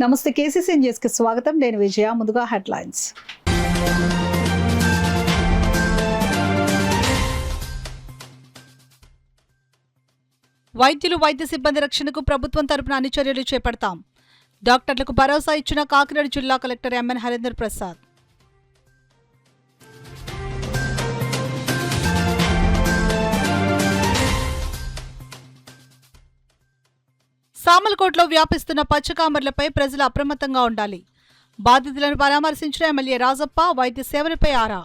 నమస్తే కేసీసీ న్యూస్కి స్వాగతం. నేను విజయ. ముందుగా హెడ్లైన్స్. వైద్యులు వైద్య సిబ్బంది రక్షణకు ప్రభుత్వం తరపున అన్ని చర్యలు చేపడతాం. డాక్టర్లకు భరోసా ఇచ్చిన కాకినాడ జిల్లా కలెక్టర్ ఎంఎన్ హరేంద్ర ప్రసాద్. సామలకోటలో వ్యాపిస్తున్న పచ్చకామర్లపై ప్రజలు అప్రమత్తంగా ఉండాలి. బాధితులను పరామర్శించిన ఎమ్మెల్యే రాజప్ప. వైద్య సేవలపై ఆరా.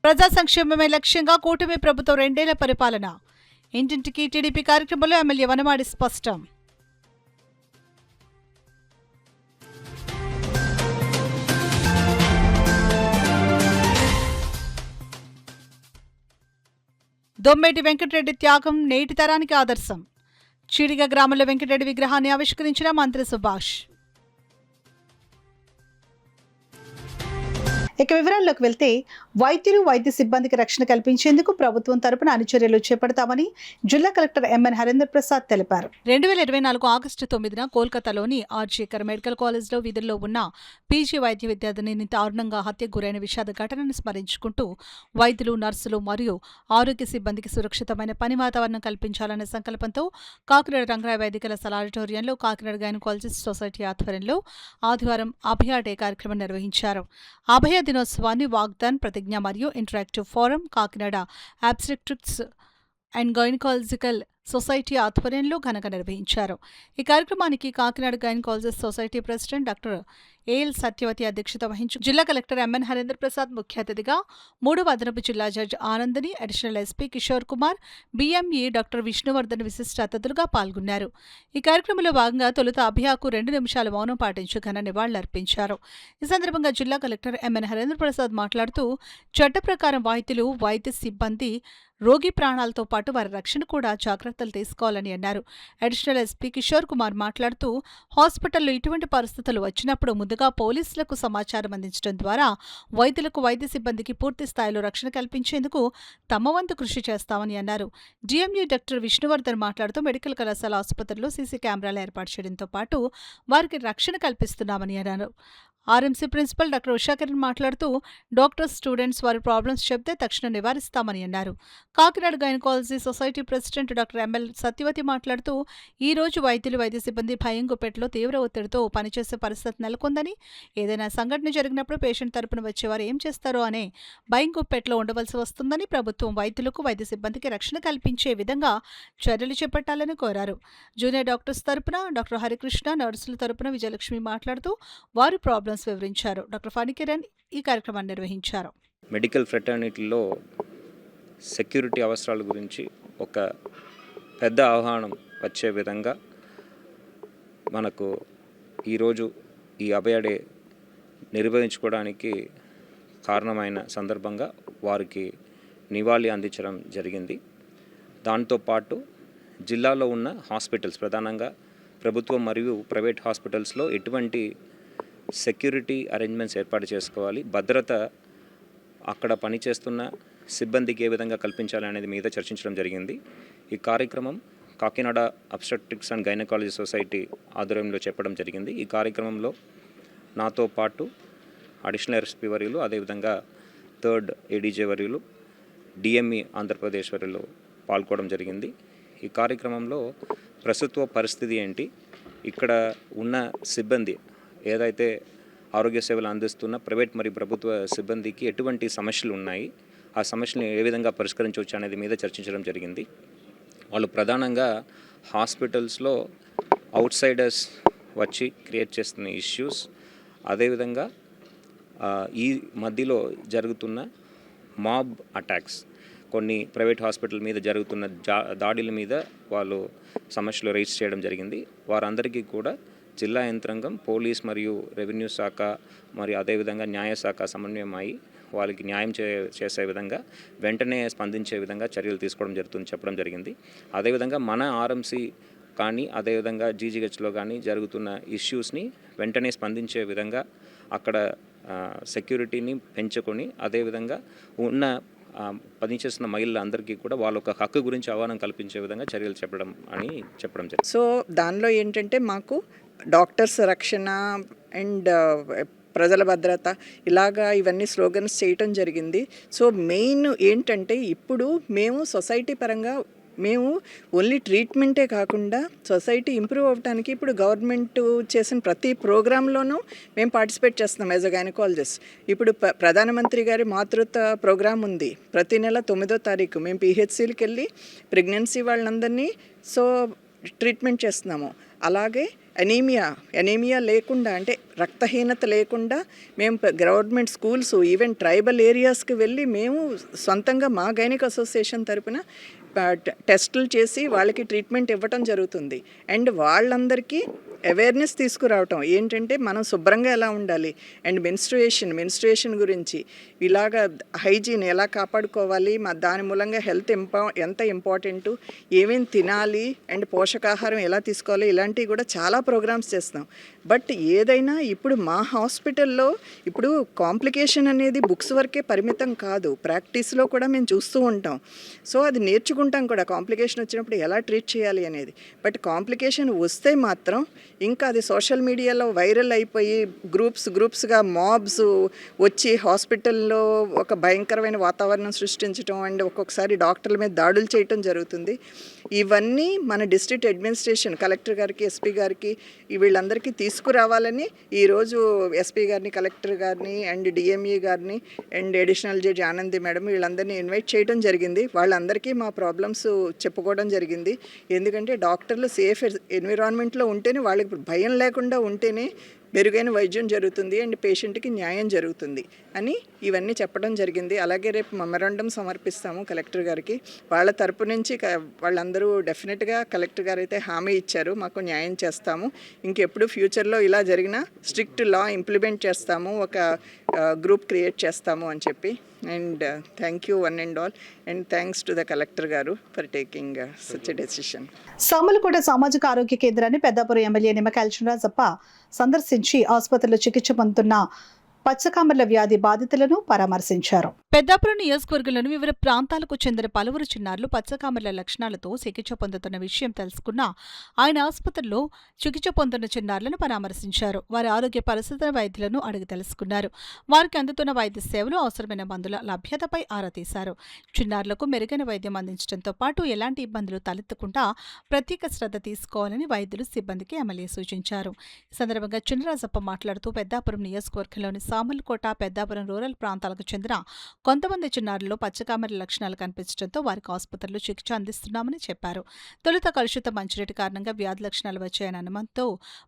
ప్రజా సంక్షేమమే లక్ష్యంగా కూటమి ప్రభుత్వం 2 ఏళ్ల పరిపాలన. ఇంటింటికి టీడీపీ కార్యక్రమంలో ఎమ్మెల్యే వనమాడి స్పష్టం. దొమ్మేటి వెంకటరెడ్డి త్యాగం నేటి తరానికి ఆదర్శం. చీడిగ గ్రామంలో వెంకటరెడ్డి విగ్రహాన్ని ఆవిష్కరించిన మంత్రి సుభాష్. ఇక వివరాల్లోకి వెళ్తే, వైద్యులు వైద్య సిబ్బందికి రక్షణ కల్పించేందుకు ప్రభుత్వం తరపున అన్ని చర్యలు చేపడతామని జిల్లా కలెక్టర్ ఎంఎన్ హరేంద్ర ప్రసాద్ తెలిపారు. 2024 ఆగస్టు 9న కోల్కతాలోని ఆర్జీకర్ మెడికల్ కాలేజ్లో విధుల్లో ఉన్న పీజీ వైద్య విద్యార్థిని దారుణంగా హత్యకు గురైన విషాద ఘటనను స్మరించుకుంటూ వైద్యులు, నర్సులు మరియు ఆరోగ్య సిబ్బందికి సురక్షితమైన పని వాతావరణం కల్పించాలనే సంకల్పంతో కాకినాడ రంగరాయ వైద్య కళాశాల ఆడిటోరియంలో కాకినాడ గైనకాలజిస్ట్ సొసైటీ ఆధ్వర్యంలో ఆదివారం అభయ డే కార్యక్రమం నిర్వహించారు. అభయ దినోత్సవాన్ని వాగ్దాన్, ప్రతిజ్ఞ మరియు interactive forum Kakinada obstetrics and gynaecological society ఆధ్వర్యంలో ఘనంగా నిర్వహించారు. ఈ కార్యక్రమానికి Kakinada gynaecologist society president doctor AL Satyavathi అధ్యక్షత వహించి జిల్లా కలెక్టర్ ఎంఎన్ హరేంద్ర ప్రసాద్ ముఖ్య అతిథిగా, 3వ అదనపు జిల్లా జడ్జి ఆనందని, additional SP Kishore Kumar, BME doctor Vishnuvardhan విశిష్ట అతిథులుగా పాల్గొన్నారు. ఈ కార్యక్రమంలో భాగంగా తొలుత అభియాకు 2 నిమిషాల మౌనం పాటించి ఘన నివాళులర్పించారు. ఈ సందర్భంగా జిల్లా కలెక్టర్ ఎంఎన్ హరేంద్ర ప్రసాద్ మాట్లాడుతూ, చట్ట ప్రకారం వైద్యులు, వైద్య సిబ్బంది రోగి ప్రాణాలతో పాటు వారి రక్షణ కూడా జాగ్రత్తలు తీసుకోవాలని అన్నారు. అడిషనల్ ఎస్పీ కిషోర్ కుమార్ మాట్లాడుతూ, హాస్పిటల్లో ఇటువంటి పరిస్థితులు వచ్చినప్పుడు ముందుగా పోలీసులకు సమాచారం అందించడం ద్వారా వైద్యులకు, వైద్య సిబ్బందికి పూర్తి స్థాయిలో రక్షణ కల్పించేందుకు తమ వంతు కృషి చేస్తామని అన్నారు. డిఎంఈ డాక్టర్ విష్ణువర్ధన్ మాట్లాడుతూ, మెడికల్ కళాశాల ఆసుపత్రిలో సీసీ కెమెరాలు ఏర్పాటు చేయడంతో పాటు వారికి రక్షణ కల్పిస్తున్నామని అన్నారు. ఆర్ఎంసీ ప్రిన్సిపల్ డాక్టర్ ఉషాకిరణ్ మాట్లాడుతూ, డాక్టర్స్, స్టూడెంట్స్ వారి ప్రాబ్లమ్స్ చెబితే తక్షణం నివారిస్తామని అన్నారు. Kakinada gynaecology society president doctor ML Satyavathi మాట్లాడుతూ, ఈ రోజు వైద్యులు, వైద్య సిబ్బంది భయం గుప్పెట్లో తీవ్ర ఒత్తిడితో పనిచేసే పరిస్థితి నెలకొందని, ఏదైనా సంఘటన జరిగినప్పుడు పేషెంట్ తరపున వచ్చేవారు ఏం చేస్తారో అనే భయం గుప్పెట్లో ఉండవలసి వస్తుందని, ప్రభుత్వం వైద్యులకు, వైద్య సిబ్బందికి రక్షణ కల్పించే విధంగా చర్యలు చేపట్టాలని కోరారు. జూనియర్ డాక్టర్స్ తరపున డాక్టర్ హరికృష్ణ, నర్సుల తరపున విజయలక్ష్మి మాట్లాడుతూ వారి ప్రాబ్లమ్స్ వివరించారు. డాక్టర్ ఫణికిరణ్ ఈ కార్యక్రమాన్ని నిర్వహించారు. మెడికల్ ఫ్రెటర్నిటీలో సెక్యూరిటీ అవసరాల గురించి ఒక పెద్ద ఆహ్వానం వచ్చే విధంగా మనకు ఈరోజు ఈ అభయ డే నిర్వహించుకోవడానికి కారణమైన సందర్భంగా వారికి నివాళి అందించడం జరిగింది. దాంతోపాటు జిల్లాలో ఉన్న హాస్పిటల్స్, ప్రధానంగా ప్రభుత్వం మరియు ప్రైవేట్ హాస్పిటల్స్లో ఎటువంటి సెక్యూరిటీ అరేంజ్మెంట్స్ ఏర్పాటు చేసుకోవాలి, భద్రత అక్కడ పనిచేస్తున్న సిబ్బందికి ఏ విధంగా కల్పించాలి అనేది మీద చర్చించడం జరిగింది. ఈ కార్యక్రమం Kakinada obstetrics and gynaecology society ఆధ్వర్యంలో చెప్పడం జరిగింది. ఈ కార్యక్రమంలో నాతో పాటు అడిషనల్ ఎస్పీ వర్యులు, అదేవిధంగా 3rd ఏడీజే వర్యులు, డిఎంఈ ఆంధ్రప్రదేశ్ వర్యులు పాల్గొనడం జరిగింది. ఈ కార్యక్రమంలో ప్రస్తుత పరిస్థితి ఏంటి, ఇక్కడ ఉన్న సిబ్బంది ఏదైతే ఆరోగ్య సేవలు అందిస్తున్న ప్రైవేట్ మరియు ప్రభుత్వ సిబ్బందికి ఎటువంటి సమస్యలు ఉన్నాయి, ఆ సమస్యలను ఏ విధంగా పరిష్కరించవచ్చు అనేది మీద చర్చించడం జరిగింది. వాళ్ళు ప్రధానంగా హాస్పిటల్స్లో అవుట్ సైడర్స్ వచ్చి క్రియేట్ చేస్తున్న ఇష్యూస్, అదేవిధంగా ఈ మధ్యలో జరుగుతున్న మాబ్ అటాక్స్, కొన్ని ప్రైవేట్ హాస్పిటల్ మీద జరుగుతున్న దాడుల మీద వాళ్ళు సమస్యలు రైజ్ చేయడం జరిగింది. వారందరికీ కూడా జిల్లా యంత్రాంగం, పోలీస్ మరియు రెవెన్యూ శాఖ మరియు అదేవిధంగా న్యాయశాఖ సమన్వయం అయి వాళ్ళకి న్యాయం చేసే విధంగా వెంటనే స్పందించే విధంగా చర్యలు తీసుకోవడం జరుగుతుంది చెప్పడం జరిగింది. అదేవిధంగా మన ఆర్ఎంసీ కానీ అదేవిధంగా జీజీహెచ్లో కానీ జరుగుతున్న ఇష్యూస్ని వెంటనే స్పందించే విధంగా అక్కడ సెక్యూరిటీని పెంచుకొని అదేవిధంగా ఉన్న పనిచేస్తున్న మహిళలందరికీ కూడా వాళ్ళ ఒక హక్కు గురించి అవగాహన కల్పించే విధంగా చర్యలు చెప్పడం జరిగింది. సో దానిలో ఏంటంటే మాకు డాక్టర్స్ రక్షణ అండ్ ప్రజల భద్రత ఇలాగా ఇవన్నీ స్లోగన్స్ చేయటం జరిగింది. సో మెయిన్ ఏంటంటే ఇప్పుడు మేము సొసైటీ పరంగా మేము ఓన్లీ ట్రీట్మెంటే కాకుండా సొసైటీ ఇంప్రూవ్ అవ్వడానికి ఇప్పుడు గవర్నమెంట్ చేసిన ప్రతి ప్రోగ్రాంలోనూ మేము పార్టిసిపేట్ చేస్తున్నాం యాజ్ అ గైనకాలజిస్ట్. ఇప్పుడు ప్రధానమంత్రి గారి మాతృత్వ ప్రోగ్రాం ఉంది. ప్రతి నెల 9వ తారీఖు మేము పిహెచ్సిలకు వెళ్ళి ప్రెగ్నెన్సీ వాళ్ళందరినీ ట్రీట్మెంట్ చేస్తున్నాము. అలాగే ఎనీమియా లేకుండా అంటే రక్తహీనత లేకుండా మేము గవర్నమెంట్ స్కూల్స్ ఈవెన్ ట్రైబల్ ఏరియాస్కి వెళ్ళి మేము సొంతంగా మా గైనిక్ అసోసియేషన్ తరపున టెస్టులు చేసి వాళ్ళకి ట్రీట్మెంట్ ఇవ్వటం జరుగుతుంది. అండ్ వాళ్ళందరికీ అవేర్నెస్ తీసుకురావటం ఏంటంటే మనం శుభ్రంగా ఎలా ఉండాలి అండ్ మెన్స్ట్రుయేషన్ గురించి ఇలాగ హైజీన్ ఎలా కాపాడుకోవాలి, దాని మూలంగా హెల్త్ ఎంత ఇంపార్టెంటు, ఏమేమి తినాలి అండ్ పోషకాహారం ఎలా తీసుకోవాలి, ఇలాంటివి కూడా చాలా ప్రోగ్రామ్స్ చేస్తాం. బట్ ఏదైనా ఇప్పుడు మా హాస్పిటల్లో ఇప్పుడు కాంప్లికేషన్ అనేది బుక్స్ వరకే పరిమితం కాదు, ప్రాక్టీస్లో కూడా మేము చూస్తూ ఉంటాం. సో అది నేర్చుకుంటాం కూడా కాంప్లికేషన్ వచ్చినప్పుడు ఎలా ట్రీట్ చేయాలి అనేది. బట్ కాంప్లికేషన్ వస్తే మాత్రం ఇంకా అది సోషల్ మీడియాలో వైరల్ అయిపోయి గ్రూప్స్గా మాబ్స్ వచ్చి హాస్పిటల్లో ఒక భయంకరమైన వాతావరణం సృష్టించడం అండ్ ఒక్కొక్కసారి డాక్టర్ల మీద దాడులు చేయటం జరుగుతుంది. ఇవన్నీ మన డిస్ట్రిక్ట్ అడ్మినిస్ట్రేషన్ కలెక్టర్ గారికి, ఎస్పీ గారికి వీళ్ళందరికీ తీసుకురావాలని ఈరోజు ఎస్పీ గారిని, కలెక్టర్ గారిని అండ్ డిఎంఈ గారిని and additional judge Anandi madam వీళ్ళందరినీ ఇన్వైట్ చేయడం జరిగింది. వాళ్ళందరికీ మా ప్రాబ్లమ్స్ చెప్పుకోవడం జరిగింది. ఎందుకంటే డాక్టర్లు సేఫ్ ఎన్విరాన్మెంట్లో ఉంటేనే, వాళ్ళకి భయం లేకుండా ఉంటేనే మెరుగైన వైద్యం జరుగుతుంది అండ్ పేషెంట్కి న్యాయం జరుగుతుంది అని ఇవన్నీ చెప్పడం జరిగింది. అలాగే రేపు మెమరాండం సమర్పిస్తాము కలెక్టర్ గారికి. వాళ్ళ తరపు నుంచి వాళ్ళందరూ డెఫినెట్గా కలెక్టర్ గారు అయితే హామీ ఇచ్చారు, మాకు న్యాయం చేస్తాము, ఇంకెప్పుడు ఫ్యూచర్లో ఇలా జరిగినా స్ట్రిక్ట్ లా ఇంప్లిమెంట్ చేస్తాము, ఒక గ్రూప్ క్రియేట్ చేస్తాము అని చెప్పి. And thank you one and all and thanks to the collector గారు for taking such a decision. Samalkota సామాజిక ఆరోగ్య కేంద్రాన్ని పెద్దాపురం ఎమ్మెల్యే నిమ్మకాయల చినరాజప్ప సందర్శించి ఆసుపత్రిలో చికిత్స పొందుతున్న పచ్చకామర్ల వ్యాధి బాధితులను పరామర్శించారు. పెద్దాపురం నియోజకవర్గంలోని వివిధ ప్రాంతాలకు చెందిన పలువురు చిన్నారులు పచ్చకామర్ల లక్షణాలతో చికిత్స పొందుతున్న విషయం తెలుసుకున్న ఆయన ఆసుపత్రిలో చికిత్స పొందుతున్న చిన్నారులను పరామర్శించారు. వారి ఆరోగ్య పరిస్థితుల వైద్యులను అడిగి తెలుసుకున్నారు. వారికి అందుతున్న వైద్య సేవలు, అవసరమైన మందుల లభ్యతపై ఆరా తీశారు. చిన్నారులకు మెరుగైన వైద్యం అందించడంతో పాటు ఎలాంటి ఇబ్బందులు తలెత్తకుండా ప్రత్యేక శ్రద్ధ తీసుకోవాలని వైద్యులు సిబ్బందికి ఎమ్మెల్యే సూచించారు. ఈ సందర్భంగా చినరాజప్ప మాట్లాడుతూ పెద్దాపురం నియోజకవర్గంలోని సామలకోట, పెద్దాపురం రూరల్ ప్రాంతాలకు చెందిన కొంతమంది చిన్నారుల్లో పచ్చకామర్ల లక్షణాలు కనిపించడంతో వారికి ఆసుపత్రుల్లో చికిత్స అందిస్తున్నామని చెప్పారు. తొలుత కలుషిత మంచినీటి కారణంగా వ్యాధి లక్షణాలు వచ్చాయని అనుమానంతో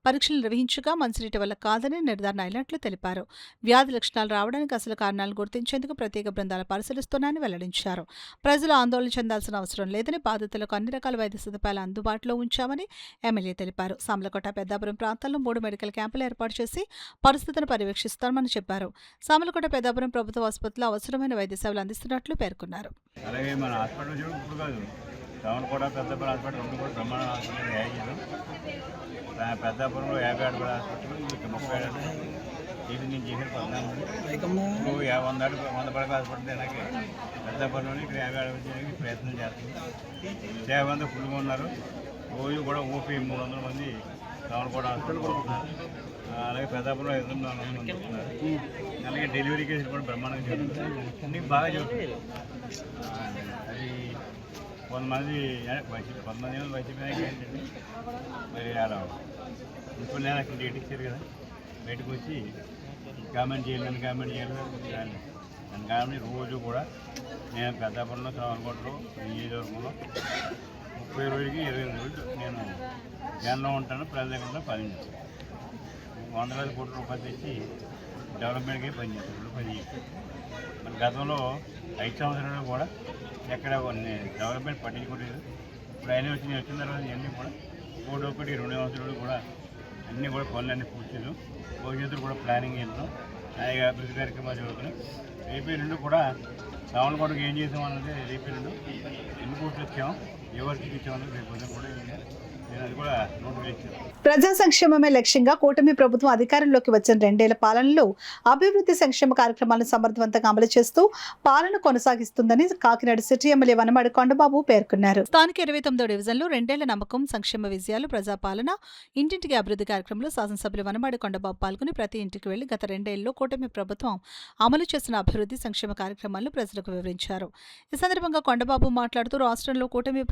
పరీక్షలు నిర్వహించగా మంచినీటి వల్ల కాదని నిర్ధారణ అయినట్లు తెలిపారు. వ్యాధి లక్షణాలు రావడానికి అసలు కారణాలను గుర్తించేందుకు ప్రత్యేక బృందాలు పరిశీలిస్తున్నాయని వెల్లడించారు. ప్రజలు ఆందోళన చెందాల్సిన అవసరం లేదని, బాధితులకు అన్ని రకాల వైద్య సదుపాయాలు అందుబాటులో ఉంచామని ఎమ్మెల్యే తెలిపారు. సామలకోట, పెద్దాపురం ప్రాంతాల్లో 3 మెడికల్ క్యాంపులు ఏర్పాటు చేసి పరిస్థితిని పర్యవేక్షిస్తామని చెప్పారు. సామలకోట, పెద్దాపురం ప్రభుత్వ ఆసుపత్రిలో అవసరమైన వైద్య సేవలు అందిస్తున్నట్లు పేర్కొన్నారు. అలాగే మన హాస్పిటల్ ఇప్పుడు కాదు, సామలకోట, పెద్దాపురం హాస్పిటల్ రెండు కూడా బ్రహ్మాండ హాస్పిటల్ యాజీలు. పెద్దాపురంలో 50 అడుగుల హాస్పిటల్, ఇక 30 అడుగులు. ఇది నేను చేసిన 14 ఇప్పుడు 100 పడక హాస్పిటల్ అలాగే పెద్దాపురంలో ఇక్కడ 50 అడుగులు చేయడానికి ప్రయత్నం చేస్తుంది. సేవ అంతా ఫుల్గా ఉన్నారు. రోజు కూడా ఓపీ 300 మంది సామలకోట హాస్పిటల్ వస్తున్నారు. అలాగే పెద్దాపురంలో 400 మంది వస్తున్నారు. అలాగే డెలివరీ కేసులు కూడా బ్రహ్మాండంగా జరుగుతుంది. అన్నీ బాగా జరుగుతుంది. అది కొంతమంది వైసీపీ ఏంటంటే మరి అలా ఇప్పుడు నేను అక్కడ డేట్ ఇచ్చారు కదా, బయటకు వచ్చి కామెంట్ చేయాలి, నన్ను కాబట్టి రోజు కూడా నేను పెద్దాపురంలో, సామలకోటలో, నియోజకవర్గంలో 30 రోజులకి 25 రోజులు నేను జనంలో ఉంటాను. ప్రజల దగ్గర పనిచేస్తాను. 100 కోట్ల రూపాయలు తెచ్చి డెవలప్మెంట్కి పనిచేస్తాను. మన గతంలో 5 సంవత్సరాలు కూడా ఎక్కడ డెవలప్మెంట్ పట్టించుకోలేదు. ఇప్పుడు అయినా వచ్చిన తర్వాత ఇవన్నీ కూడా 1 2 సంవత్సరాలు కూడా అన్నీ కూడా పనులన్నీ పూర్తిలు, భవిష్యత్తులో కూడా ప్లానింగ్ చేస్తాం. అలాగే అభివృద్ధి కార్యక్రమాలు జరుగుతున్నాయి. రేపే 2 కూడా సామలకోటకు ఏం చేసామన్నది రేపే 2 ఎన్ని కోట్లు వచ్చాము, ఎవరికి ఇచ్చామన్నది రేపు కూడా నేను అది కూడా నోటిఫికేషన్ ఇచ్చాను. ప్రజా సంక్షేమమే లక్ష్యంగా కూటమి ప్రభుత్వం అధికారంలోకి వచ్చిన 2 ఏళ్ల పాలనలో అభివృద్ధి సంక్షేమ కార్యక్రమాలను సమర్థవంతంగా అమలు చేస్తూ పాలన కొనసాగిస్తుందని కాకినాడ సిటీ ఎమ్మెల్యే వనమాడి కొండబాబు పేర్కొన్నారు. స్థానిక 29వ డివిజన్లో 2 ఏళ్ల నమ్మకం సంక్షేమ విజయాలు ప్రజాపాలన ఇంటింటికి అభివృద్ధి కార్యక్రమంలో శాసనసభ్యులు వనమాడి కొండబాబు పాల్గొని ప్రతి ఇంటికి వెళ్లి గత 2 ఏళ్లలో కూటమి ప్రభుత్వం అమలు చేసిన అభివృద్ధి సంక్షేమ కార్యక్రమాలను ప్రజలకు వివరించారు. ఈ సందర్భంగా కొండబాబు మాట్లాడుతూ రాష్ట్రంలో కూటమి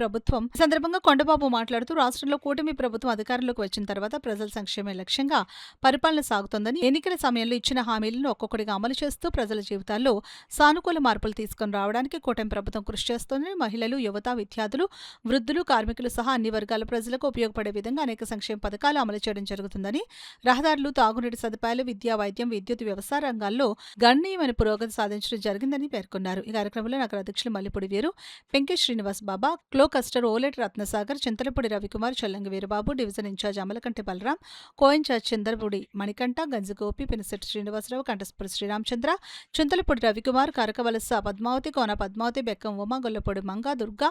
ప్రభుత్వం అధికారంలోకి వచ్చిన తర్వాత ప్రజల సంక్షేమే లక్ష్యంగా పరిపాలన సాగుతోందని, ఎన్నికల సమయంలో ఇచ్చిన హామీలను ఒక్కొక్కటిగా అమలు చేస్తూ ప్రజల జీవితాల్లో సానుకూల మార్పులు తీసుకుని రావడానికి కూటమి ప్రభుత్వం కృషి చేస్తోందని, మహిళలు, యువత, విద్యార్థులు, వృద్ధులు, కార్మికులు సహా అన్ని వర్గాల ప్రజలకు ఉపయోగపడే విధంగా అనేక సంక్షేమ పథకాలు అమలు చేయడం జరుగుతుందని, రహదారులు, తాగునీటి సదుపాయాలు, విద్యా, వైద్యం, విద్యుత్, వ్యవసాయ రంగాల్లో గణనీయమైన పురోగతి సాధించడం జరిగిందని పేర్కొన్నారు. ఈ కార్యక్రమంలో నగర అధ్యక్షులు మల్లిపూడి వీరు, పెంకే శ్రీనివాస్ బాబా, క్లో కస్టర్, ఓలేటి రత్నసాగర్, చింతలపూడి రవికుమార్, చల్లంగి వీరబాబు, డివిజన్ ఇన్ఛార్జ్ అమలకంటి బలరాం, కో-ఇన్ఛార్జ్ చంద్రపూడి మణికంఠ, గంజిగోపి, పినిశెట్టి శ్రీనివాసరావు, కంటస్పూడి శ్రీరామచంద్ర, చింతలపూడి రవికుమార్, కరకవలస పద్మావతి, కోన పద్మావతి, బెక్కం ఉమా, గొల్లపూడి మంగ, దుర్గా,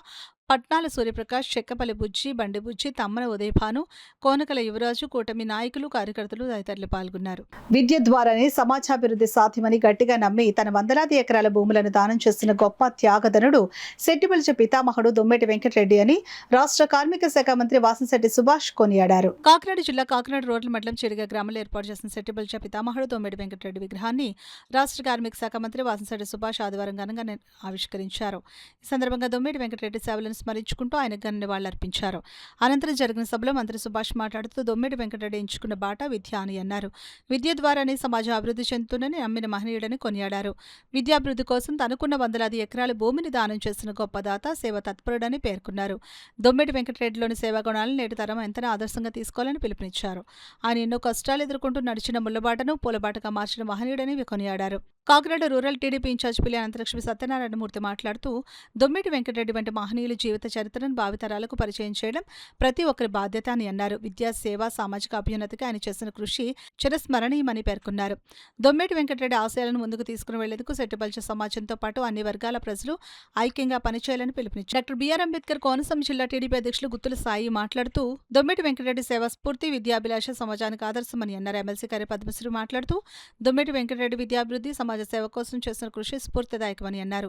పట్నాల సూర్యప్రకాష్, చెక్కపల్లి బుజ్జి, బండి బుజ్జి, తమ్మన ఉదయభాను, కోనకల యువరాజు, కూటమి నాయకులు, కార్యకర్తలు తదితరులు పాల్గొన్నారు. విద్య ద్వారానే సమాజాభివృద్ధి సాధ్యమని గట్టిగా నమ్మి తన వందలాది ఎకరాల భూములను దానం చేస్తున్న గొప్ప త్యాగధనుడు సెట్టిబల్జ పితామహుడు దొమ్మేటి వెంకటరెడ్డి అని రాష్ట్ర కార్మిక శాఖ మంత్రి వాసంశెట్టి సుభాష్ కొనియాడారు. కాకినాడ జిల్లా కాకినాడ రోడ్ల మండలం చిరిగ గ్రామంలో ఏర్పాటు చేసిన సెట్టిబల్జ పితామహుడు దొమ్మేటి వెంకటరెడ్డి విగ్రహాన్ని రాష్ట్ర కార్మిక శాఖ మంత్రి వాసంశెట్టి సుభాష్ ఆదివారం ఘనంగా ఆవిష్కరించారు. ఈ సందర్భంగా దొమ్మేటి వెంకటరెడ్డి సేవలను స్మరించుకుంటూ ఆయన ఘన నివాళులర్పించారు. అనంతరం జరిగిన సభలో మంత్రి సుభాష్ మాట్లాడుతూ దొమ్మేటి వెంకటరెడ్డి ఎంచుకున్న బాట విద్య అని అన్నారు. విద్య ద్వారానే సమాజం అభివృద్ధి చెందుతుందని నమ్మిన మహనీయుడని కొనియాడారు. విద్యాభివృద్ధి కోసం తనకున్న వందలాది ఎకరాల భూమిని దానం చేసిన గొప్ప దాత, సేవ తత్పరుడని పేర్కొన్నారు. దొమ్మేటి వెంకటరెడ్డిలోని సేవా గుణాలను నేటి తరం ఎంతనే ఆదర్శంగా తీసుకోవాలని పిలుపునిచ్చారు. ఆయన ఎన్నో కష్టాలు ఎదుర్కొంటూ నడిచిన ముళ్ళబాటను పూలబాటగా మార్చిన మహనీయుడని కొనియాడారు. కాకినాడ రూరల్ టీడీపీ ఇన్ఛార్జ్ పిల్లి అనంతలక్ష్మి సత్యనారాయణమూర్తి మాట్లాడుతూ దొమ్మేటి వెంకటరెడ్డి వంటి మహనీయుల జీవిత చరిత్రను భావితరాలకు పరిచయం చేయడం ప్రతి ఒక్కరి బాధ్యత అని అన్నారు. విద్యా, సేవ, సామాజిక అభ్యున్నతికి ఆయన చేసిన కృషి చిరస్మరణీయమని పేర్కొన్నారు. దొమ్మేటి వెంకటరెడ్డి ఆశయాలను ముందుకు తీసుకుని వెళ్లేందుకు సెట్టిబల్జ సమాజంతో పాటు అన్ని వర్గాల ప్రజలు ఐక్యంగా పనిచేయాలని పిలుపునిచ్చారు. డాక్టర్ బిఆర్ అంబేద్కర్ కోనసీమ జిల్లా టీడీపీ అధ్యక్షులు గుత్తుల సాయి మాట్లాడుతూ దొమ్మేటి వెంకటరెడ్డి సేవా స్ఫూర్తి, విద్యాభిలాష సమాజానికి ఆదర్శమని అన్నారు. ఎమ్మెల్సీ కార్య పద్మశ్రీ మాట్లాడుతూ దొమ్మేటి వెంకటరెడ్డి విద్యాభివృద్ధి, సమాజ సేవ కోసం చేసిన కృషి స్ఫూర్తిదాయకమని అన్నారు.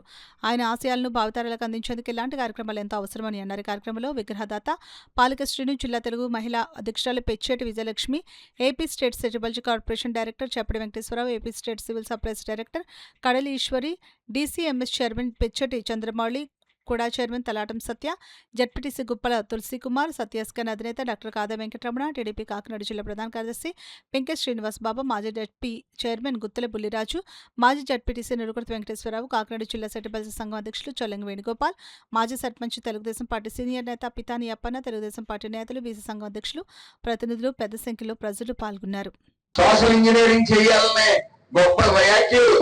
ఆయన ఆశయాలను భావితరాలకు అందించేందుకు ఇలాంటి కార్యక్రమాలు ఎంతో అవసరమని అన్నారు. కార్యక్రమంలో విగ్రహదాత పాలిక శ్రీను, జిల్లా తెలుగు మహిళా అధ్యక్షురాలు Pechetti Vijayalakshmi, AP state Settibalija corporation director Cheppadi Venkateswararao, AP state civil supplies director Kadali Eswari, DCMS chairman Pechetti Chandramouli, KUDA chairman Talatam Satya, ZPTC Guppala Tulasikumar, సత్యస్కన్ అధినేత డాక్టర్ కాదా వెంకటరమణ, టీడీపీ కాకినాడ జిల్లా ప్రధాన కార్యదర్శి పెంకే శ్రీనివాస్ బాబా, మాజీ జడ్పీ చైర్మన్ గుత్తెల బుల్లిరాజు, మాజీ జడ్పీటీసీ నిరుకుర్తి వెంకటేశ్వరరావు, కాకినాడ జిల్లా సెట్టిబల్జ సంఘం అధ్యక్షులు చొల్లంగి వేణుగోపాల్, మాజీ సర్పంచ్ తెలుగుదేశం పార్టీ సీనియర్ నేత పితాని అప్పన్న, తెలుగుదేశం పార్టీ నేతలు, బీసీ సంఘం అధ్యక్షులు, ప్రతినిధులు పెద్ద సంఖ్యలో ప్రజలు పాల్గొన్నారు. సోషల్ ఇంజనీరింగ్ చేయాలనే గొప్ప వ్యాఖ్యలు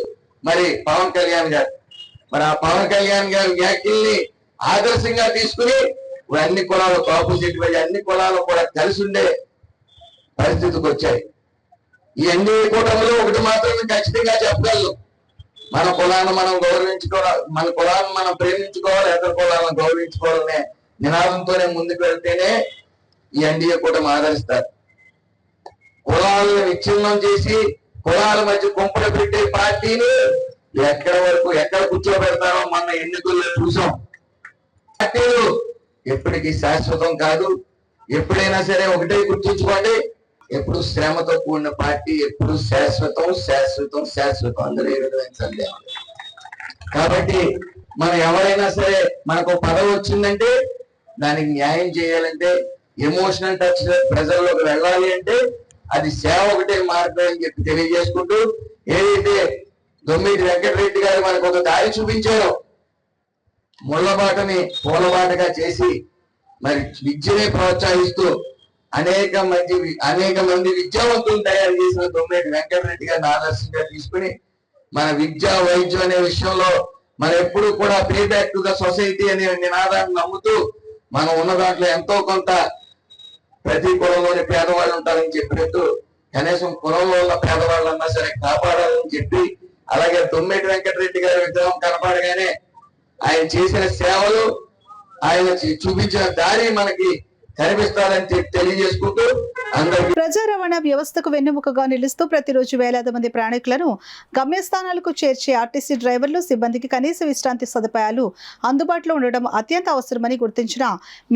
మరి పవన్ కళ్యాణ్ గారు, మరి ఆ పవన్ కళ్యాణ్ గారి వ్యాఖ్యల్ని ఆదర్శంగా తీసుకుని అన్ని కులాలు, కాపు, సెట్టిబల్జ అన్ని కులాలు కూడా కలిసి ఉండే పరిస్థితికి వచ్చాయి. ఈ ఎన్డీఏ కూటమిలో ఒకటి మాత్రం ఖచ్చితంగా చెప్పగలను, మన కులాన్ని మనం గౌరవించుకోవాలి, మన కులాన్ని మనం ప్రేమించుకోవాలి, ఇతర కులాలను గౌరవించుకోవాలనే నినాదంతోనే ముందుకు వెళ్తేనే ఈ ఎన్డీఏ కూటమి ఆదరిస్తారు. కులాలను విచ్ఛిన్నం చేసి కులాల మధ్య కుంపట పెట్టే పార్టీని ఎక్కడ కూర్చోబెడతారో మన ఎన్నికల్లో చూసాం. పార్టీలు ఎప్పటికీ శాశ్వతం కాదు. ఎప్పుడైనా సరే ఒకటే గుర్తుంచుకోండి, ఎప్పుడు శ్రమతో కూడిన పార్టీ ఎప్పుడు శాశ్వతం శాశ్వతం శాశ్వతం, అందరూ ఏ విధమైన సందేహం. కాబట్టి మనం ఎవరైనా సరే మనకు పదవి వచ్చిందంటే దానికి న్యాయం చేయాలంటే, ఎమోషనల్ టచ్ ప్రజల్లోకి వెళ్ళాలి అంటే అది సేవ ఒకటే మార్గం అని చెప్పి తెలియజేసుకుంటూ, ఏదైతే దొమ్మేటి వెంకటరెడ్డి గారు మనకు ఒక దారి చూపించారో, ముళ్ళబాటని పూలబాటగా చేసి మరి విద్యనే ప్రోత్సహిస్తూ అనేక మంది విద్యావంతులు తయారు చేసిన దొమ్మేటి వెంకటరెడ్డి గారిని ఆదర్శంగా తీసుకుని మన విద్య, వైద్యం అనే విషయంలో మనం ఎప్పుడు కూడా pay back to the society అనే నినాదాన్ని నమ్ముతూ మనం ఉన్న దాంట్లో ఎంతో కొంత ప్రతి కులంలోని పేదవాళ్ళు ఉంటారని చెప్పినట్టు కనీసం కులంలో ఉన్న పేదవాళ్ళన్నా సరే కాపాడాలని చెప్పి, అలాగే దొమ్మేటి వెంకటరెడ్డి గారి విగ్రహం కనపడగానే ఆయన చేసిన సేవలు, ఆయన చూపించిన దారి మనకి కనిపిస్తానని తెలియజేసుకుంటూ అందరికీ ప్రజా రవాణా వ్యవస్థకు వెన్నెముకగా నిలుస్తూ ప్రతిరోజు వేలాది మంది ప్రయాణికులను గమ్యస్థానాలకు చేర్చే ఆర్టీసీ డ్రైవర్లు సిబ్బందికి కనీస విశ్రాంతి సదుపాయాలు అందుబాటులో ఉండడం అత్యంత అవసరమని గుర్తించిన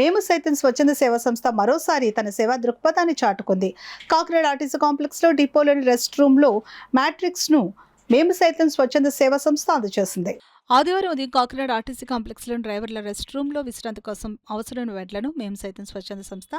మేము సైతం స్వచ్ఛంద సేవా సంస్థ మరోసారి తన సేవా దృక్పథాన్ని చాటుకుంది. కాకినాడ ఆర్టీసీ కాంప్లెక్స్ లో డిపోలోని రెస్ట్ రూమ్ లో మ్యాట్రిక్స్ ను మేము సైతం స్వచ్ఛంద సేవా సంస్థ అందజేసింది. ఆదివారం ఉదయం కాకినాడ ఆర్టీసీ కాంప్లెక్స్లోని డ్రైవర్ల రెస్ట్ రూమ్లో విశ్రాంతి కోసం అవసరమైన బెడ్లను మేము సైతం స్వచ్ఛంద సంస్థ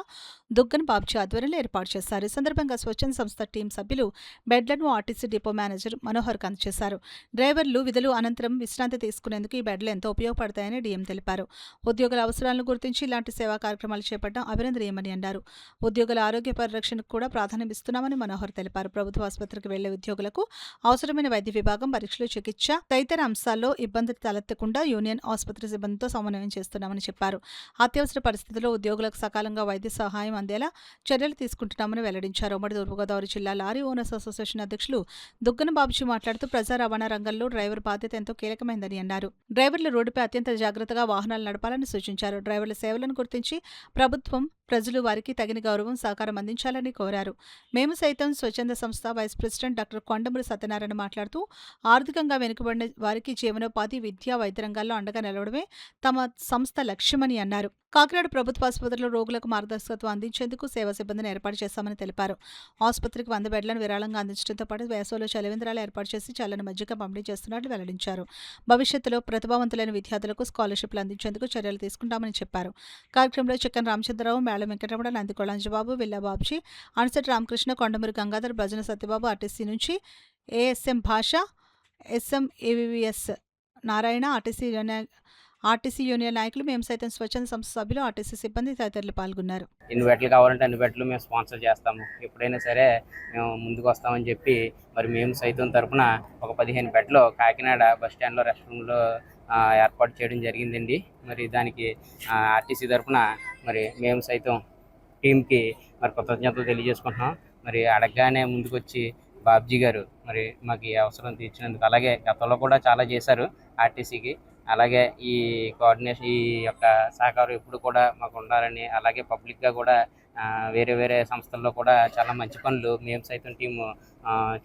దుగ్గన్ బాబ్జీ ఆధ్వర్యంలో ఏర్పాటు చేశారు. ఈ సందర్భంగా స్వచ్ఛంద సంస్థ టీం సభ్యులు బెడ్లను ఆర్టీసీ డిపో మేనేజర్ మనోహర్కు అందజేశారు. డ్రైవర్లు విధులు అనంతరం విశ్రాంతి తీసుకునేందుకు ఈ బెడ్లు ఎంతో ఉపయోగపడతాయని డీఎం తెలిపారు. ఉద్యోగుల అవసరాలను గుర్తించి ఇలాంటి సేవా కార్యక్రమాలు చేపట్టడం అభినందనీయమని అన్నారు. ఉద్యోగుల ఆరోగ్య పరిరక్షణకు కూడా ప్రాధాన్యం ఇస్తున్నామని మనోహర్ తెలిపారు. ప్రభుత్వ ఆసుపత్రికి వెళ్లే ఉద్యోగులకు అవసరమైన వైద్య విభాగం, పరీక్షలు, చికిత్స తదితర అంశాల్లో ఇబ్బంది తలెత్తకుండా యూనియన్ ఆసుపత్రి సిబ్బందితో సమన్వయం చేస్తున్నామని చెప్పారు. అత్యవసర పరిస్థితుల్లో ఉద్యోగులకు సకాలంగా వైద్య సహాయం అందేలా చర్యలు తీసుకుంటున్నామని వెల్లడించారు. ఉమ్మడి తూర్పుగోదావరి జిల్లా లారీ ఓనర్స్ అసోసియేషన్ అధ్యక్షులు దుగ్గన బాబుజీ మాట్లాడుతూ ప్రజా రవాణా రంగంలో డ్రైవర్ బాధ్యత ఎంతో కీలకమైందని అన్నారు. డ్రైవర్లు రోడ్డుపై అత్యంత జాగ్రత్తగా వాహనాలు నడపాలని సూచించారు. డ్రైవర్ల సేవలను గుర్తించి ప్రభుత్వం, ప్రజలు వారికి తగిన గౌరవం, సహకారం అందించాలని కోరారు. మేము సైతం స్వచ్ఛంద సంస్థ vice president doctor Kondamuri Satyanarayana మాట్లాడుతూ ఆర్థికంగా వెనుకబడిన వారికి జీవనోపాధి, విద్య, వైద్య రంగాల్లో అండగా నిలవడమే తమ సంస్థ లక్ష్యమని అన్నారు. కాకినాడ ప్రభుత్వ ఆసుపత్రిలో రోగులకు మార్గదర్శకత్వం అందించేందుకు సేవా సిబ్బందిని ఏర్పాటు చేశామని తెలిపారు. ఆసుపత్రికి 100 బెడ్లను విరాళంగా అందించడంతో పాటు వేసవిలో చలివేంద్రాలు ఏర్పాటు చేసి చల్లని మజ్జిగ పంపిణీ చేస్తున్నట్లు వెల్లడించారు. భవిష్యత్తులో ప్రతిభావంతులైన విద్యార్థులకు స్కాలర్షిప్లు అందించేందుకు చర్యలు తీసుకుంటామని చెప్పారు. కార్యక్రమంలో చిక్కన్ రామచంద్రరావు, మేళ వెంకటరమణ, నందికొళ అంజబాబు, విల్లా బాబ్జీ, అణసటి రామకృష్ణ, కొండమూరి గంగాధర్, భజన సత్యబాబు, ఆర్టీసీ నుంచి ఏఎస్ఎం భాష, ఎస్ఎంఏవిఎస్ నారాయణ, ఆర్టీసీ యూనియన్ నాయకులు, మేము సైతం స్వచ్ఛంద సంస్థ సభ్యులు, ఆర్టీసీ సిబ్బంది తదితరులు పాల్గొన్నారు. ఎన్ని బెడ్లు కావాలంటే అన్ని బెడ్లు మేము స్పాన్సర్ చేస్తాము. ఎప్పుడైనా సరే మేము ముందుకు వస్తామని చెప్పి మరి మేము సైతం తరఫున ఒక 15 బెడ్లు కాకినాడ బస్ స్టాండ్లో రెస్ట్ రూమ్లో ఏర్పాటు చేయడం జరిగిందండి. మరి దానికి ఆర్టీసీ తరఫున మరి మేము సైతం టీంకి మరి కృతజ్ఞతలు తెలియజేసుకుంటున్నాం. మరి అడగగానే ముందుకు వచ్చి బాబ్జీ గారు మరి మాకు ఈ అవసరం తీర్చినందుకు, అలాగే గతంలో కూడా చాలా చేశారు ఆర్టీసీకి, అలాగే ఈ కోఆర్డినేషన్, ఈ యొక్క సహకారం ఎప్పుడు కూడా మాకు ఉండాలని, అలాగే పబ్లిక్గా కూడా వేరే వేరే సంస్థల్లో కూడా చాలా మంచి పనులు మేము సైతం టీము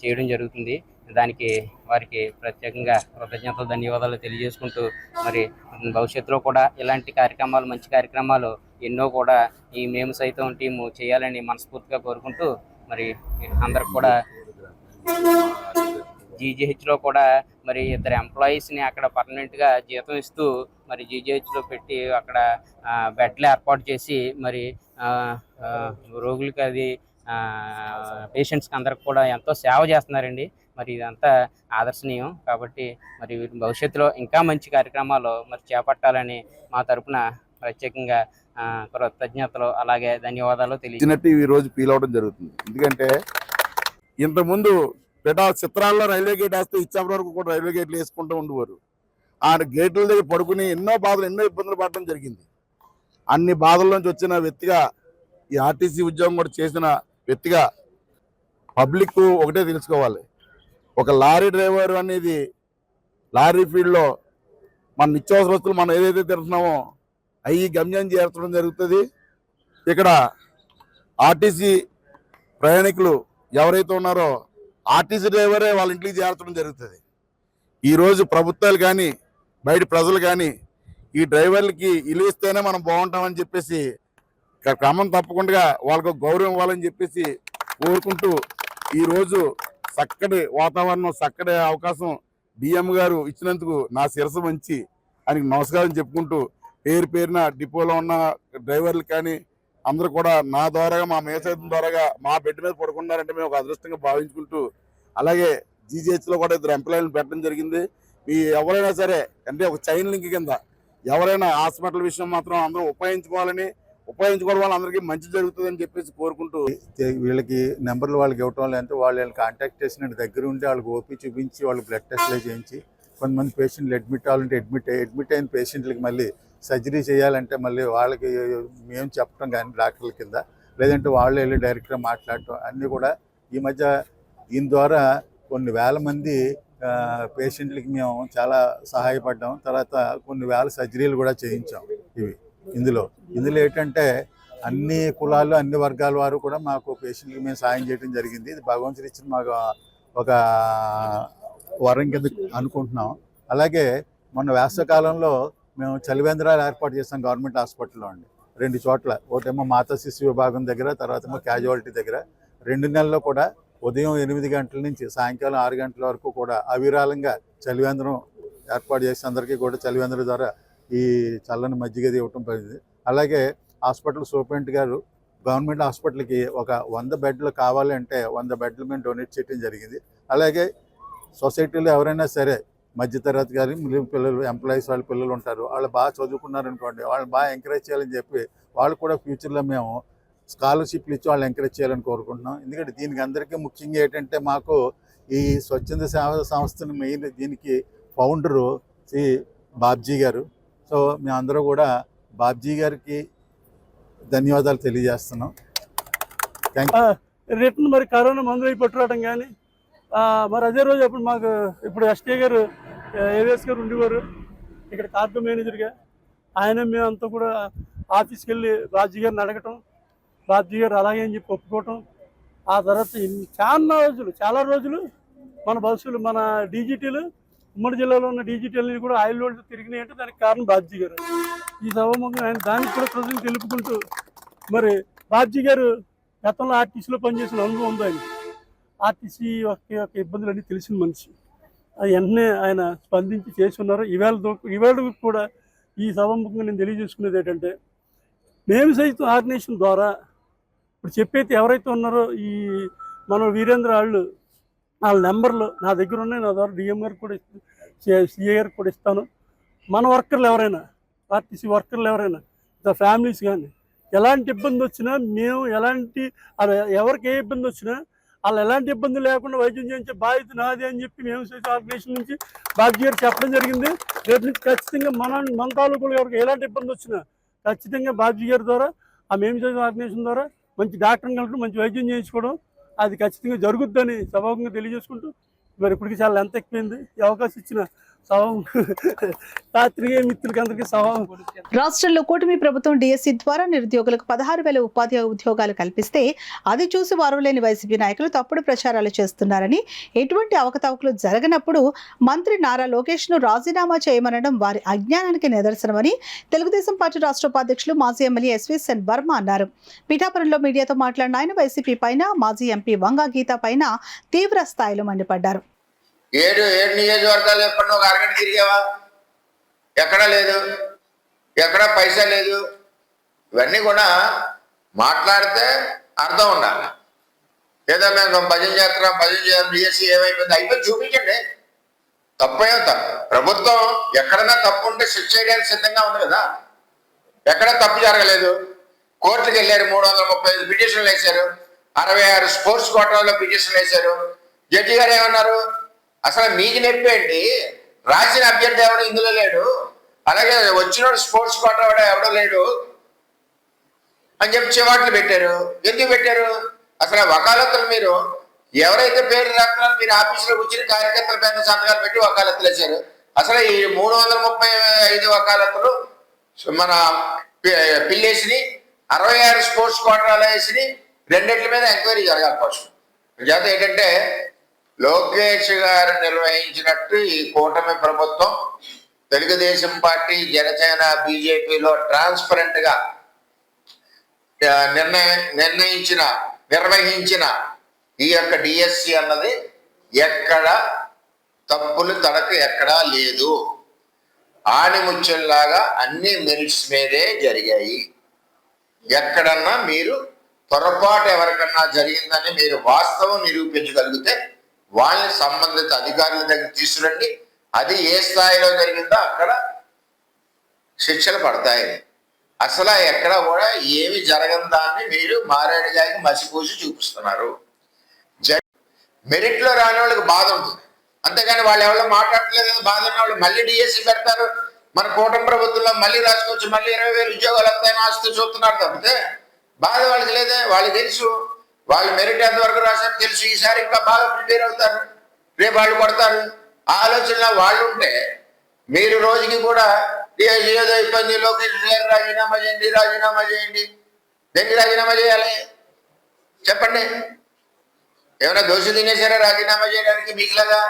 చేయడం జరుగుతుంది. దానికి వారికి ప్రత్యేకంగా కృతజ్ఞతలు, ధన్యవాదాలు తెలియజేసుకుంటూ మరి భవిష్యత్తులో కూడా ఇలాంటి కార్యక్రమాలు, మంచి కార్యక్రమాలు ఎన్నో కూడా ఈ మేము సైతం టీము చేయాలని మనస్ఫూర్తిగా కోరుకుంటూ మరి అందరికి కూడా జీజీహెచ్లో కూడా మరి 2 ఎంప్లాయీస్ని అక్కడ పర్మనెంట్గా జీతం ఇస్తూ మరి జీజీహెచ్లో పెట్టి అక్కడ బెడ్లు ఏర్పాటు చేసి మరి రోగులకి అది పేషెంట్స్కి అందరికి కూడా ఎంతో సేవ చేస్తున్నారండి. మరి ఇదంతా ఆదర్శనీయం. కాబట్టి మరి భవిష్యత్తులో ఇంకా మంచి కార్యక్రమాలు మరి చేపట్టాలని మా తరపున ప్రత్యేకంగా కృతజ్ఞతలు అలాగే ధన్యవాదాలు తెలియజేసినట్టు ఈ రోజు ఫీల్ అవడం జరుగుతుంది. ఎందుకంటే ఇంతకుముందు చిత్రాల్లో రైల్వే గేట్ వేస్తే ఇచ్చాపురం వరకు కూడా రైల్వే గేట్లు వేసుకుంటూ ఉండేవారు. ఆ గేట్ల దగ్గర పడుకుని ఎన్నో బాధలు, ఎన్నో ఇబ్బందులు పడడం జరిగింది. అన్ని బాధల నుంచి వచ్చిన వ్యక్తిగా, ఈ ఆర్టీసీ ఉద్యోగం కూడా చేసిన వ్యక్తిగా పబ్లిక్ ఒకటే తెలుసుకోవాలి, ఒక లారీ డ్రైవర్ అనేది లారీ ఫీల్డ్లో మన నిత్యావసర వస్తువులు మనం ఏదైతే తింటున్నామో అవి గమ్యం చేర్చడం జరుగుతుంది. ఇక్కడ ఆర్టీసీ ప్రయాణికులు ఎవరైతే ఉన్నారో ఆర్టీసీ డ్రైవరే వాళ్ళ ఇంటికి చేర్చడం జరుగుతుంది. ఈరోజు ప్రభుత్వాలు కానీ బయట ప్రజలు కానీ ఈ డ్రైవర్లకి ఇల్లు ఇస్తేనే మనం బాగుంటామని చెప్పేసి క్రమం తప్పకుండా వాళ్ళకు గౌరవం ఇవ్వాలని చెప్పేసి కోరుకుంటూ ఈరోజు చక్కటి వాతావరణం, చక్కటి అవకాశం డిఎం గారు ఇచ్చినందుకు నా శిరస్సు వంచి ఆయనకి నమస్కారం చెప్పుకుంటూ పేరు పేరున డిపోలో ఉన్న డ్రైవర్లు కానీ అందరూ కూడా నా ద్వారాగా, మా మేసైతం ద్వారాగా మా బెడ్ మీద పడుకున్నారంటే మేము ఒక అదృష్టంగా భావించుకుంటూ, అలాగే జీజీహెచ్లో కూడా 2 ఎంప్లాయీలను పెట్టడం జరిగింది. మీ ఎవరైనా సరే అంటే ఒక చైన్ లింక్ కింద ఎవరైనా హాస్పిటల్ విషయం మాత్రం అందరూ ఉపయోగించుకోవడం వల్ల అందరికీ మంచి జరుగుతుందని చెప్పేసి కోరుకుంటూ, వీళ్ళకి నెంబర్లు వాళ్ళకి ఇవ్వటం లేదంటే వాళ్ళని కాంటాక్ట్ చేసినట్టు దగ్గర ఉండి వాళ్ళకి ఓపీ చూపించి వాళ్ళు బ్లడ్ టెస్ట్లు చేయించి, కొంతమంది పేషెంట్లు అడ్మిట్ అవ్వాలంటే అడ్మిట్ అయిన పేషెంట్లకి మళ్ళీ సర్జరీ చేయాలంటే మళ్ళీ వాళ్ళకి మేము చెప్పడం కానీ డాక్టర్ల కింద, లేదంటే వాళ్ళు వెళ్ళి డైరెక్ట్గా మాట్లాడటం అన్నీ కూడా ఈ మధ్య దీని ద్వారా కొన్ని వేల మంది పేషెంట్లకి మేము చాలా సహాయపడ్డాం. తర్వాత కొన్ని వేల సర్జరీలు కూడా చేయించాం. ఇందులో ఏంటంటే అన్ని కులాలు అన్ని వర్గాల వారు కూడా మాకు పేషెంట్కి మేము సాయం చేయడం జరిగింది. ఇది భగవంతుడు ఇచ్చిన మాకు ఒక వరం కింద అనుకుంటున్నాం. అలాగే మొన్న వేసవకాలంలో మేము చలివేంద్రాలు ఏర్పాటు చేస్తాం గవర్నమెంట్ హాస్పిటల్లో అండి, 2 చోట్ల. ఒకటేమో మాతా శిశు విభాగం దగ్గర, తర్వాత ఏమో క్యాజువాలిటీ దగ్గర. 2 నెలల్లో కూడా ఉదయం 8 గంటల నుంచి సాయంకాలం 6 గంటల వరకు కూడా అవిరాళంగా చలివేంద్రం ఏర్పాటు చేసి అందరికీ కూడా చలివేంద్రం ద్వారా ఈ చల్లని మజ్జిగది ఇవ్వటం జరిగింది. అలాగే హాస్పిటల్ సూపరింటెండెంట్ గారు గవర్నమెంట్ హాస్పిటల్కి ఒక 100 బెడ్లు కావాలి అంటే 100 బెడ్లు మేము డొనేట్ చేయడం జరిగింది. అలాగే సొసైటీలో ఎవరైనా సరే మధ్యతరగతి కానీ మిగిలిన పిల్లలు ఎంప్లాయీస్ వాళ్ళ పిల్లలు ఉంటారు, వాళ్ళు బాగా చదువుకున్నారనుకోండి, వాళ్ళని బాగా ఎంకరేజ్ చేయాలని చెప్పి వాళ్ళు కూడా ఫ్యూచర్లో మేము స్కాలర్షిప్లు ఇచ్చి వాళ్ళు ఎంకరేజ్ చేయాలని కోరుకుంటున్నాం. ఎందుకంటే దీనికి అందరికీ ముఖ్యంగా ఏంటంటే మాకు ఈ స్వచ్ఛంద సేవా సంస్థను మెయిన్ దీనికి ఫౌండరు శ్రీ బాబ్జీ గారు. సో మేమందరూ కూడా బాబ్జీ గారికి ధన్యవాదాలు తెలియజేస్తున్నాం. రిటర్న్ మరి కరోనా మందులు అవి పట్టుకోవడం కానీ మరి అదే రోజు అప్పుడు మాకు ఇప్పుడు ఎస్టీ గారు ఏవిఎస్ గారు ఉండేవారు ఇక్కడ కార్గో మేనేజర్గా. ఆయన మేమంతా కూడా ఆఫీస్కి వెళ్ళి బాబ్జీ గారిని అడగటం, బాబ్జీ గారు అలాగే అని చెప్పి ఒప్పుకోవటం. ఆ తర్వాత చాలా రోజులు మన బస్సులు మన డీజీటీలు ఉమ్మడి జిల్లాలో ఉన్న డీజీటీలని కూడా ఆయిల్ లోడ్స్ తిరిగినాయి అంటే దానికి కారణం బాబ్జీ గారు. ఈ సభాముఖంగా ఆయన దానికి కూడా ప్రజలు తెలుపుకుంటూ, మరి బాబ్జీ గారు గతంలో ఆర్టీసీలో పనిచేసిన అనుభవం ఉంది. ఆయన ఆర్టీసీ యొక్క ఇబ్బందులన్నీ తెలిసిన మనిషి. అది వెంటనే ఆయన స్పందించి చేసి ఉన్నారు. ఇవాళ కూడా ఈ సభాముఖంగా నేను తెలియజేసుకునేది ఏంటంటే, మేము సైతం ఆర్గనైజేషన్ ద్వారా ఇప్పుడు చెప్పైతే ఎవరైతే ఉన్నారో ఈ మన వీరేంద్ర వాళ్ళ నెంబర్లు నా దగ్గర ఉన్నాయి. నా ద్వారా డిఎం గారికి కూడా సిఏ గారికి కూడా ఇస్తాను. మన వర్కర్లు ఎవరైనా, ఆర్టీసీ వర్కర్లు ఎవరైనా, ఫ్యామిలీస్ కానీ ఎలాంటి ఇబ్బంది వచ్చినా, మేము ఎవరికి ఏ ఇబ్బంది వచ్చినా వాళ్ళు ఎలాంటి ఇబ్బంది లేకుండా వైద్యం చేయించే బాధ్యత నాది అని చెప్పి మేము సైతం ఆర్గనైజేషన్ నుంచి బాబ్జీ గారు చెప్పడం జరిగింది. రేపు నుంచి ఖచ్చితంగా మన తాలూకులు ఎవరికి ఎలాంటి ఇబ్బంది వచ్చినా ఖచ్చితంగా బాబ్జీ గారి ద్వారా ఆ మేము సైతం ఆర్గనైజేషన్ ద్వారా మంచి డాక్టర్ని కలపడం, మంచి వైద్యం చేయించుకోవడం అది ఖచ్చితంగా జరుగుద్దని సభాముఖంగా తెలియజేసుకుంటూ, మరి ఇప్పటికి చాలా ఎంత ఎక్కువైంది ఈ అవకాశం ఇచ్చిన రాత్రికే మిత్రులకి అందరికీ రాష్ట్రంలో కూటమి ప్రభుత్వం డిఎస్సి ద్వారా నిరుద్యోగులకు 16,000 ఉపాధి ఉద్యోగాలు కల్పిస్తే అది చూసి వారవలేని వైసీపీ నాయకులు తప్పుడు ప్రచారాలు చేస్తున్నారని, ఎటువంటి అవకతవకలు జరగనప్పుడు మంత్రి నారా లోకేష్ ను రాజీనామా చేయమనడం వారి అజ్ఞానానికి నిదర్శనమని తెలుగుదేశం పార్టీ రాష్ట్ర ఉపాధ్యక్షులు మాజీ ఎమ్మెల్యే ఎస్విఎన్ వర్మ అన్నారు. పిఠాపురంలో మీడియాతో మాట్లాడిన ఆయన వైసీపీ పైన, మాజీ ఎంపీ వంగా గీత పైన తీవ్ర స్థాయిలో మండిపడ్డారు. 7 నియోజకవర్గాలు ఎప్పుడో ఒక అరగంట తిరిగావా? ఎక్కడా లేదు, ఎక్కడా పైసా లేదు. ఇవన్నీ కూడా మాట్లాడితే అర్థం ఉండాలి. ఏదో మేము భజన చేస్తున్నాం డిఎస్సి ఏమైపోయింది అయిపోయింది చూపించండి. తప్పేమో తప్పు. ప్రభుత్వం ఎక్కడన్నా తప్పు ఉంటే శిక్ష చేయడానికి సిద్ధంగా ఉంది కదా. ఎక్కడ తప్పు జరగలేదు. కోర్టుకు వెళ్ళారు, 335 పిటిషన్లు వేశారు, 66 స్పోర్ట్స్ కోటాలో పిటిషన్లు వేశారు. జడ్జి గారు ఏమన్నారు, అసలు మీకు నొప్పేంటి, రాసిన అభ్యర్థి ఎవడో ఇందులో లేడు, అలాగే వచ్చినోడు స్పోర్ట్స్ కోటా ఎవడో లేడు అని చెప్పి చివాట్లు పెట్టారు. ఎందుకు పెట్టారు? అసలు వకాలత్తులు మీరు ఎవరైతే పేరు రాస్తున్నారో మీరు ఆఫీసులో కూర్చుని కార్యకర్తల పైన సంతకాలు పెట్టి వకాలత్తులు వేశారు. అసలు ఈ 335 వకాలత్తులు మన పిల్లేసిని, 66 స్పోర్ట్స్ కోటాలో వేసి 2 మీద ఎంక్వైరీ జరగాలి. ఫస్ట్ చేత ఏంటంటే లోకేష్ గారు నిర్వహించినట్టు ఈ కూటమి ప్రభుత్వం తెలుగుదేశం పార్టీ, జనసేన, బీజేపీలో ట్రాన్స్పరెంట్ గా నిర్వహించిన ఈ యొక్క డిఎస్సి అన్నది ఎక్కడ తప్పులు తడక ఎక్కడా లేదు. ఆణిముత్యంలాగా అన్ని మెరిట్స్ మీదే జరిగాయి. ఎక్కడన్నా మీరు పొరపాటు ఎవరికన్నా జరిగిందని మీరు వాస్తవం నిరూపించగలిగితే వాళ్ళని సంబంధిత అధికారుల దగ్గర తీసుకురండి. అది ఏ స్థాయిలో జరిగిందో అక్కడ శిక్షలు పడతాయి. అసలు ఎక్కడ కూడా ఏమి జరగని దాన్ని మీరు మారేడుగాయకి మసిపూసి చూపిస్తున్నారు. మెరిట్లో రాని వాళ్ళకి బాధ ఉంటుంది, అంతేగాని వాళ్ళు ఎవరో మాట్లాడట్లేదు బాధ ఉన్న వాళ్ళు మళ్ళీ డిఎస్సి పెడతారు. మన కూటమి ప్రభుత్వంలో మళ్ళీ రాసుకోవచ్చు, మళ్ళీ 20,000 ఉద్యోగాలు వస్తాయని ఆస్తి చూస్తున్నారు తప్పితే బాధ వాళ్ళకి లేదే. వాళ్ళకి తెలుసు వాళ్ళు మెరిట్ ఎంతవరకు రాశారు తెలుసు. ఈసారి ఇంకా బాగా ప్రిపేర్ అవుతారు, రేపు వాళ్ళు కొడతారు. ఆ ఆలోచనలో వాళ్ళు ఉంటే మీరు రోజుకి కూడా ఏదో ఇబ్బంది, లోకేష్ రాజీనామా చేయండి దేనికి రాజీనామా చేయాలి చెప్పండి? ఏమైనా దోషి తినేసారా రాజీనామా చేయడానికి మీకులాగా?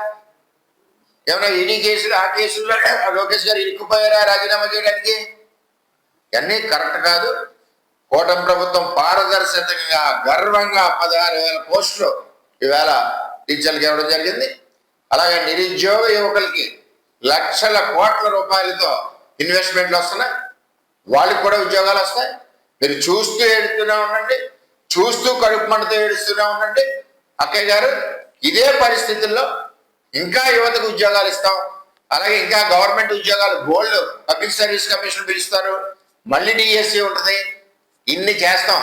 ఏమైనా ఈడీ కేసులు ఆ కేసుల్లో లోకేష్ గారు ఇరుక్కుపోయారా రాజీనామా చేయడానికి? ఇవన్నీ కరెక్ట్ కాదు. కూటమి ప్రభుత్వం పారదర్శకంగా గర్వంగా 16,000 పోస్టులు ఈవేళ టీచర్లకు ఇవ్వడం జరిగింది. అలాగే నిరుద్యోగ యువకులకి లక్షల కోట్ల రూపాయలతో ఇన్వెస్ట్మెంట్లు వస్తున్నాయి, వాళ్ళకి కూడా ఉద్యోగాలు వస్తాయి. మీరు చూస్తూ ఏడుస్తూనే ఉండండి, చూస్తూ కడుపు మంటతో ఏడుస్తూనే ఉండండి. అక్కయ్య గారు, ఇదే పరిస్థితుల్లో ఇంకా యువతకు ఉద్యోగాలు ఇస్తాం, అలాగే ఇంకా గవర్నమెంట్ ఉద్యోగాలు గోల్డ్ పబ్లిక్ సర్వీస్ కమిషన్ పిలుస్తారు, మళ్ళీ డిఎస్సి ఉంటుంది, ఇన్ని చేస్తాం.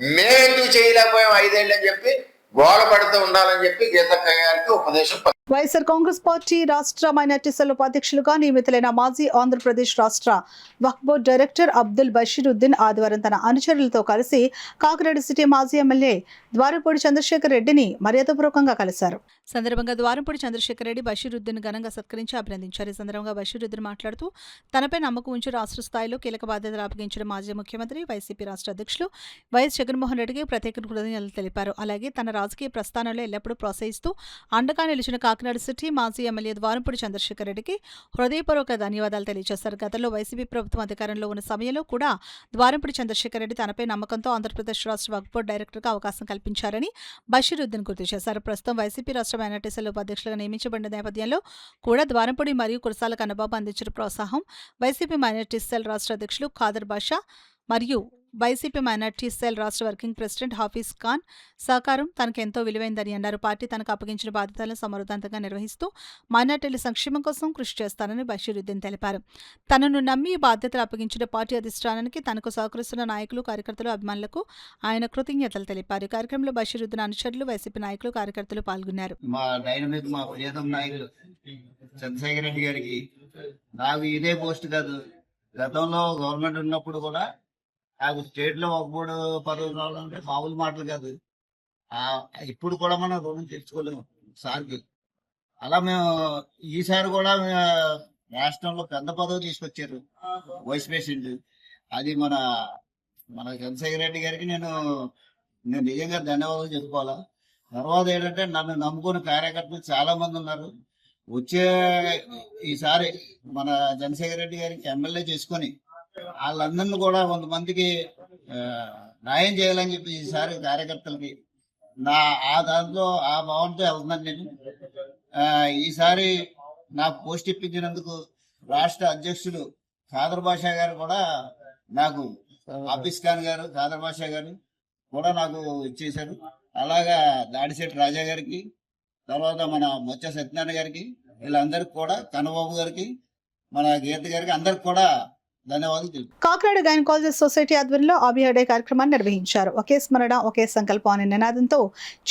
మేమెందుకు చేయలేకపోయాం 5 ఏళ్ళు అని చెప్పి గోల పడుతూ ఉండాలని చెప్పి గీతక్కయ్య గారికి ఉపదేశం. వైఎస్ఆర్ కాంగ్రెస్ పార్టీ రాష్ట్ర మైనార్టీ సెల్ ఉపాధ్యక్షులుగా నియమితులైన మాజీ ఆంధ్రప్రదేశ్ రాష్ట్ర వక్ఫ్ బోర్డు డైరెక్టర్ అబ్దుల్ బషీరుద్దీన్ ఆదివారం తన అనుచరులతో కలిసి కాకినాడ సిటీ మాజీ ఎమ్మెల్యే ద్వారంపూడి చంద్రశేఖర్ రెడ్డిని మర్యాదపూర్వకంగా కలిశారు. సందర్భంగా ద్వారంపూడి చంద్రశేఖర్ రెడ్డి బషీరుద్దీన్ ఘనంగా సత్కరించి అభినందించారు. ఈ సందర్భంగా బషీరుద్దీన్ మాట్లాడుతూ తనపై నమ్మకం ఉంచి రాష్ట్ర స్థాయిలో కీలక బాధ్యతలు అప్పగించిన మాజీ ముఖ్యమంత్రి వైసీపీ రాష్ట్ర అధ్యక్షులు వైఎస్ జగన్మోహన్ రెడ్డికి ప్రత్యేక కృతజ్ఞతలు తెలిపారు. అలాగే తన రాజకీయ ప్రస్థానంలో ఎల్లప్పుడూ ప్రోత్సహిస్తూ అండగా నిలిచిన కాకినాడ సిటీ మాజీ ఎమ్మెల్యే ద్వారంపూడి చంద్రశేఖర్ రెడ్డికి హృదయపూర్వక ధన్యవాదాలు తెలియజేశారు. గతంలో వైసీపీ ప్రభుత్వం అధికారంలో ఉన్న సమయంలో కూడా ద్వారంపూడి చంద్రశేఖర్ రెడ్డి తనపై నమ్మకంతో ఆంధ్రప్రదేశ్ రాష్ట్ర వక్ఫ్ బోర్డు డైరెక్టర్గా అవకాశం కల్పించారని బషీరుద్దీన్ గుర్తు చేశారు. ప్రస్తుతం వైసీపీ రాష్ట్ర మైనార్టీ సెల్ ఉపాధ్యక్షులుగా నియమించబడిన నేపథ్యంలో కూడా ద్వారంపూడి మరియు కురసాల కన్నబాబు అందించిన ప్రోత్సాహం వైసీపీ మైనార్టీ సెల్ రాష్ట్ర అధ్యక్షులు ఖాదర్ బాషా మరియు వైసీపీ మైనార్టీ సెల్ రాష్ట్ర వర్కింగ్ ప్రెసిడెంట్ హాఫీజ్ ఖాన్ సహకారం తనకు ఎంతో విలువైందని అన్నారు. పార్టీ తనకు అప్పగించిన బాధ్యతలను సమర్థవంతంగా నిర్వహిస్తూ మైనార్టీల సంక్షేమం కోసం కృషి చేస్తానని బషీరుద్దీన్ తెలిపారు. తనను నమ్మి బాధ్యతలు అప్పగించిన పార్టీ అధిష్టానానికి తనకు సహకరిస్తున్న నాయకులు, కార్యకర్తలు, అభిమానులకు ఆయన కృతజ్ఞతలు తెలిపారు. కార్యక్రమంలో బషీరుద్దీన్ అనుచరులు, వైసీపీ నాయకులు, కార్యకర్తలు పాల్గొన్నారు. మా డైనమిక్ మా ప్రియతమ నాయకులు చంద్రశేఖర్ రెడ్డి గారికి నాకు ఇదే పోస్ట్ కాదు, గతంలో గవర్నమెంట్ ఉన్నప్పుడు కూడా నాకు స్టేట్ లో ఒక బోర్డు పదవి రావాలంటే మామూలు మాటలు కాదు. ఇప్పుడు కూడా మనం రుణం తెచ్చుకోలేము సార్కి. అలా మేము ఈసారి కూడా రాష్ట్రంలో పెద్ద పదవి తీసుకొచ్చారు వైస్ ప్రెసిడెంట్. అది మన చంద్రశేఖర్ రెడ్డి గారికి నేను నిజంగా ధన్యవాదాలు చెప్పుకోవాలా. తర్వాత ఏంటంటే నన్ను నమ్ముకున్న కార్యకర్తలు చాలా మంది ఉన్నారు. వచ్చే ఈసారి మన చంద్రశేఖర్ రెడ్డి గారికి ఎమ్మెల్యే చేసుకొని వాళ్ళందరినీ కూడా కొంతమందికి న్యాయం చేయాలని చెప్పి ఈసారి కార్యకర్తలకి దాంట్లో ఆ భావంతో వెళ్తున్నాను నేను. ఈసారి నాకు పోస్ట్ ఇప్పించినందుకు రాష్ట్ర అధ్యక్షులు ఖాదర్ బాషా గారు కూడా నాకు, ఆఫీస్ ఖాన్ గారు, ఖాదర్ బాషా గారు కూడా నాకు ఇచ్చేశారు. అలాగా దాడిశెట్టి రాజా గారికి, తర్వాత మన మొచ్చ సత్యనారాయణ గారికి, వీళ్ళందరికి కూడా, కన్నబాబు గారికి, మన గీత గారికి, అందరికి కూడా ధన్యవాదాలు. కాకినాడ గైనకాలజిస్ట్ సొసైటీ ఆధ్వర్యంలో ఆబియాడే కార్యక్రమాన్ని నిర్వహించారు. ఒకే స్మరణ ఒకే సంకల్పం అనే నినాదంతో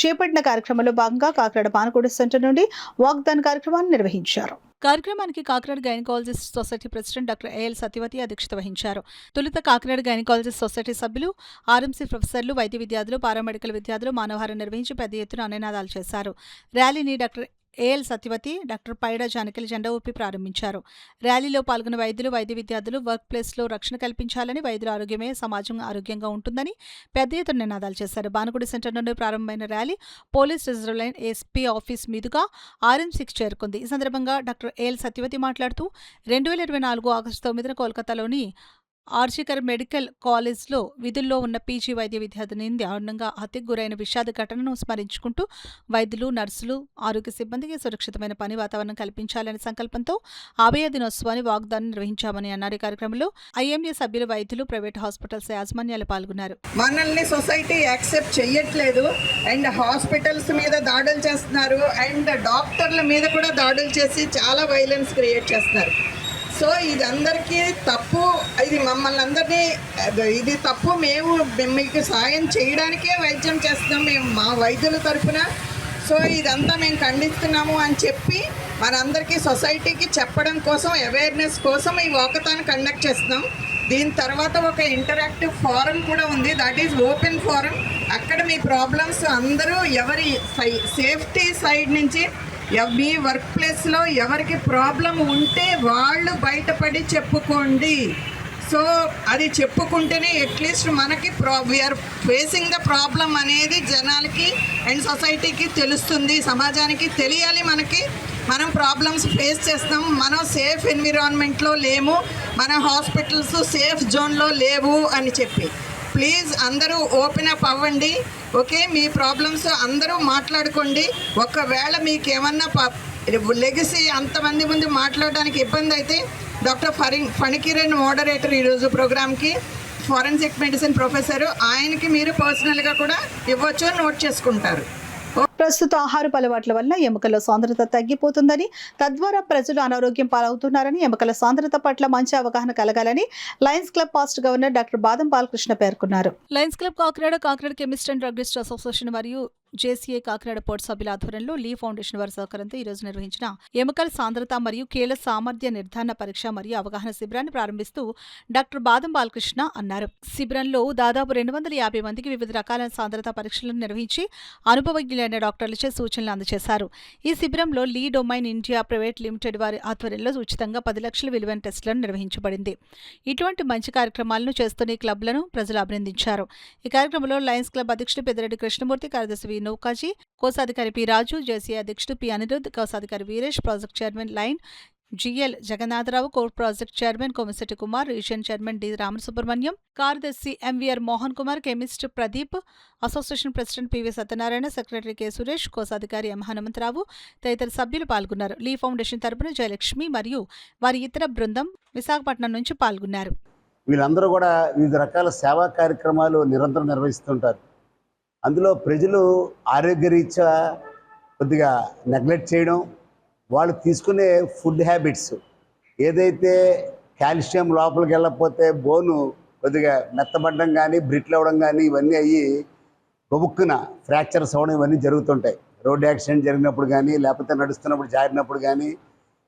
చేపట్టిన కార్యక్రమంలో భాగంగా కాకినాడ పానకోడి సెంటర్ నుండి వాగ్దాన్ కార్యక్రమాన్ని నిర్వహించారు. కార్యక్రమానికి Kakinada gynaecologist society president doctor AL Satyavathi అధ్యక్షత వహించారు. తొలుత కాకినాడ గైనకాలజిస్ట్ సొసైటీ సభ్యులు, ఆర్ఎంసీ ప్రొఫెసర్లు, వైద్య విద్యార్థులు, పారామెడికల్ విద్యార్థులు మానవహారం నిర్వహించి పెద్ద ఎత్తున నినాదాలు చేశారు. ర్యాలీని డాక్టర్ ఏఎల్ సత్యవతి, డాక్టర్ పైడా జానకిలు జెండా ఊపి ప్రారంభించారు. ర్యాలీలో పాల్గొన్న వైద్యులు, వైద్య విద్యార్థులు వర్క్ ప్లేస్లో రక్షణ కల్పించాలని, వైద్యుల ఆరోగ్యమే సమాజం ఆరోగ్యంగా ఉంటుందని పెద్ద ఎత్తున నినాదాలు చేశారు. బానగుడి సెంటర్ నుండి ప్రారంభమైన rally police reserve line SP office మీదుగా ఆర్ఎంసీకి చేరుకుంది. ఈ సందర్భంగా డాక్టర్ ఏఎల్ సత్యవతి మాట్లాడుతూ 2024 ఆగస్టు 9న కోల్కతాలోని ఆర్జికర్ మెడికల్ కాలేజ్లో విధుల్లో ఉన్న పీజీ వైద్య విద్యార్థిని దారుణంగా హత్యకు గురైన విషాద ఘటనను స్మరించుకుంటూ వైద్యులు, నర్సులు, ఆరోగ్య సిబ్బందికి సురక్షితమైన పని వాతావరణం కల్పించాలనే సంకల్పంతో ఆబయ దినోత్సవాన్ని వాగ్దానం నిర్వహించామని అన్నారు. ఈ కార్యక్రమంలో ఐఎంఏ సభ్యులు, వైద్యులు, ప్రైవేట్ హాస్పిటల్స్ యాజమాన్యాలు పాల్గొన్నారు. మనల్ని సొసైటీ యాక్సెప్ట్ చేయట్లేదు అండ్ హాస్పిటల్స్ మీద దాడులు చేస్తున్నారు అండ్ డాక్టర్ల మీద కూడా దాడులు చేసి చాలా వైలెన్స్ క్రియేట్ చేస్తున్నారు. సో ఇది అందరికీ తప్పు, ఇది మమ్మల్ని అందరినీ ఇది తప్పు. మేము మీకు సాయం చేయడానికే వైద్యం చేస్తున్నాం మేము మా వైద్యుల తరఫున. సో ఇదంతా మేము ఖండిస్తున్నాము అని చెప్పి మనందరికీ సొసైటీకి చెప్పడం కోసం, అవేర్నెస్ కోసం ఈ వాకథాన్ కండక్ట్ చేస్తున్నాం. దీని తర్వాత ఒక ఇంటరాక్టివ్ ఫోరం కూడా ఉంది, దట్ ఈజ్ ఓపెన్ ఫోరం. అక్కడ మీ ప్రాబ్లమ్స్ అందరూ ఎవరి సేఫ్టీ సైడ్ నుంచి మీ వర్క్ ప్లేస్లో ఎవరికి ప్రాబ్లం ఉంటే వాళ్ళు బయటపడి చెప్పుకోండి. సో అది చెప్పుకుంటేనే అట్లీస్ట్ మనకి వీఆర్ ఫేసింగ్ ద ప్రాబ్లం అనేది జనాలకి అండ్ సొసైటీకి తెలుస్తుంది, సమాజానికి తెలియాలి. మనం ప్రాబ్లమ్స్ ఫేస్ చేస్తాం, మనం సేఫ్ ఎన్విరాన్మెంట్లో లేము, మన హాస్పిటల్స్ సేఫ్ జోన్లో లేవు అని చెప్పి ప్లీజ్ అందరూ ఓపెన్ అప్ అవ్వండి. ఓకే, మీ ప్రాబ్లమ్స్ అందరూ మాట్లాడుకోండి. ఒకవేళ మీకు ఏమన్నా లెగసీ అంతమంది ముందు మాట్లాడడానికి ఇబ్బంది అయితే డాక్టర్ ఫణికిరణ్ మోడరేటర్ ఈరోజు ప్రోగ్రామ్కి, ఫారెన్సిక్ మెడిసిన్ ప్రొఫెసర్, ఆయనకి మీరు పర్సనల్గా కూడా ఇవ్వచ్చు, నోట్ చేసుకుంటారు. ప్రస్తుత ఆహారపు అలవాట్ల వల్ల ఎముకల సాంద్రత తగ్గిపోతుందని, తద్వారా ప్రజలు అనారోగ్యం పాలవుతున్నారని, ఎముకల సాంద్రత పట్ల మంచి అవగాహన కలగాలని Lions club past governor doctor బాదం బాలకృష్ణ పేర్కొన్నారు. Lions club Kakinada chemist and druggist association మరియు జేసీఏ కాకినాడ పోర్ట్ సభ్యుల ఆధ్వర్యంలో లీ ఫౌండేషన్ వారి సహకారంతో ఈరోజు నిర్వహించిన ఎముకల సాంద్రత మరియు కీళ్ల సామర్థ్య నిర్ధారణ పరీక్ష మరియు అవగాహన శిబిరాన్ని ప్రారంభిస్తూ డాక్టర్ బాదం బాలకృష్ణ అన్నారు. శిబిరంలో దాదాపు 250 మందికి వివిధ రకాల సాంద్రత పరీక్షలను నిర్వహించి అనుభవజ్ఞులైన డాక్టర్లచే సూచనలు అందజేశారు. ఈ శిబిరంలో లీ డొమైన్ ఇండియా ప్రైవేట్ లిమిటెడ్ వారి ఆధ్వర్యంలో ఉచితంగా 10 లక్షల విలువైన టెస్టులను నిర్వహించబడింది. ఇటువంటి మంచి కార్యక్రమాలను చేస్తున్న ఈ క్లబ్లను ప్రజలు అభినందించారు. ఈ కార్యక్రమంలో లయన్స్ క్లబ్ అధ్యక్షుడు పెద్దిరెడ్డి కృష్ణమూర్తి, కార్యదర్శి నౌకాజీ, కోశాధికారి పి రాజు, జేసీఏ అధ్యక్షుడు పి అనిరుద్, కోశాధికారి Veeresh, project chairman lion G L Jagannatharao, core project chairman Komisetti Kumar, region chairman D Ramasubrahmanyam, కార్యదర్శి MVR Mohan Kumar, chemist Pradeep, association president PV Satyanarayana, secretary K Suresh, కోశాధికారి ఎం హనుమంతరావు తదితర సభ్యులు పాల్గొన్నారు. లీ ఫౌండేషన్ తరపున జయలక్ష్మి మరియు వారి ఇతర బృందం విశాఖపట్నం నుంచి పాల్గొన్నారు. వీళ్ళందరూ కూడా వివిధ రకాల సేవా కార్యక్రమాలు నిరంతరం నిర్వహిస్తుంటారు. అందులో ప్రజలు ఆరోగ్యరీత్యా కొద్దిగా నెగ్లెక్ట్ చేయడం, వాళ్ళు తీసుకునే ఫుడ్ హ్యాబిట్స్ ఏదైతే కాల్షియం లోపలికి వెళ్ళకపోతే బోను కొద్దిగా మెత్తబడడం కానీ బ్రిట్లు అవ్వడం కానీ ఇవన్నీ అయ్యి గబుక్కున ఫ్రాక్చర్స్ అవ్వడం ఇవన్నీ జరుగుతుంటాయి. రోడ్డు యాక్సిడెంట్ జరిగినప్పుడు కానీ లేకపోతే నడుస్తున్నప్పుడు జారినప్పుడు కానీ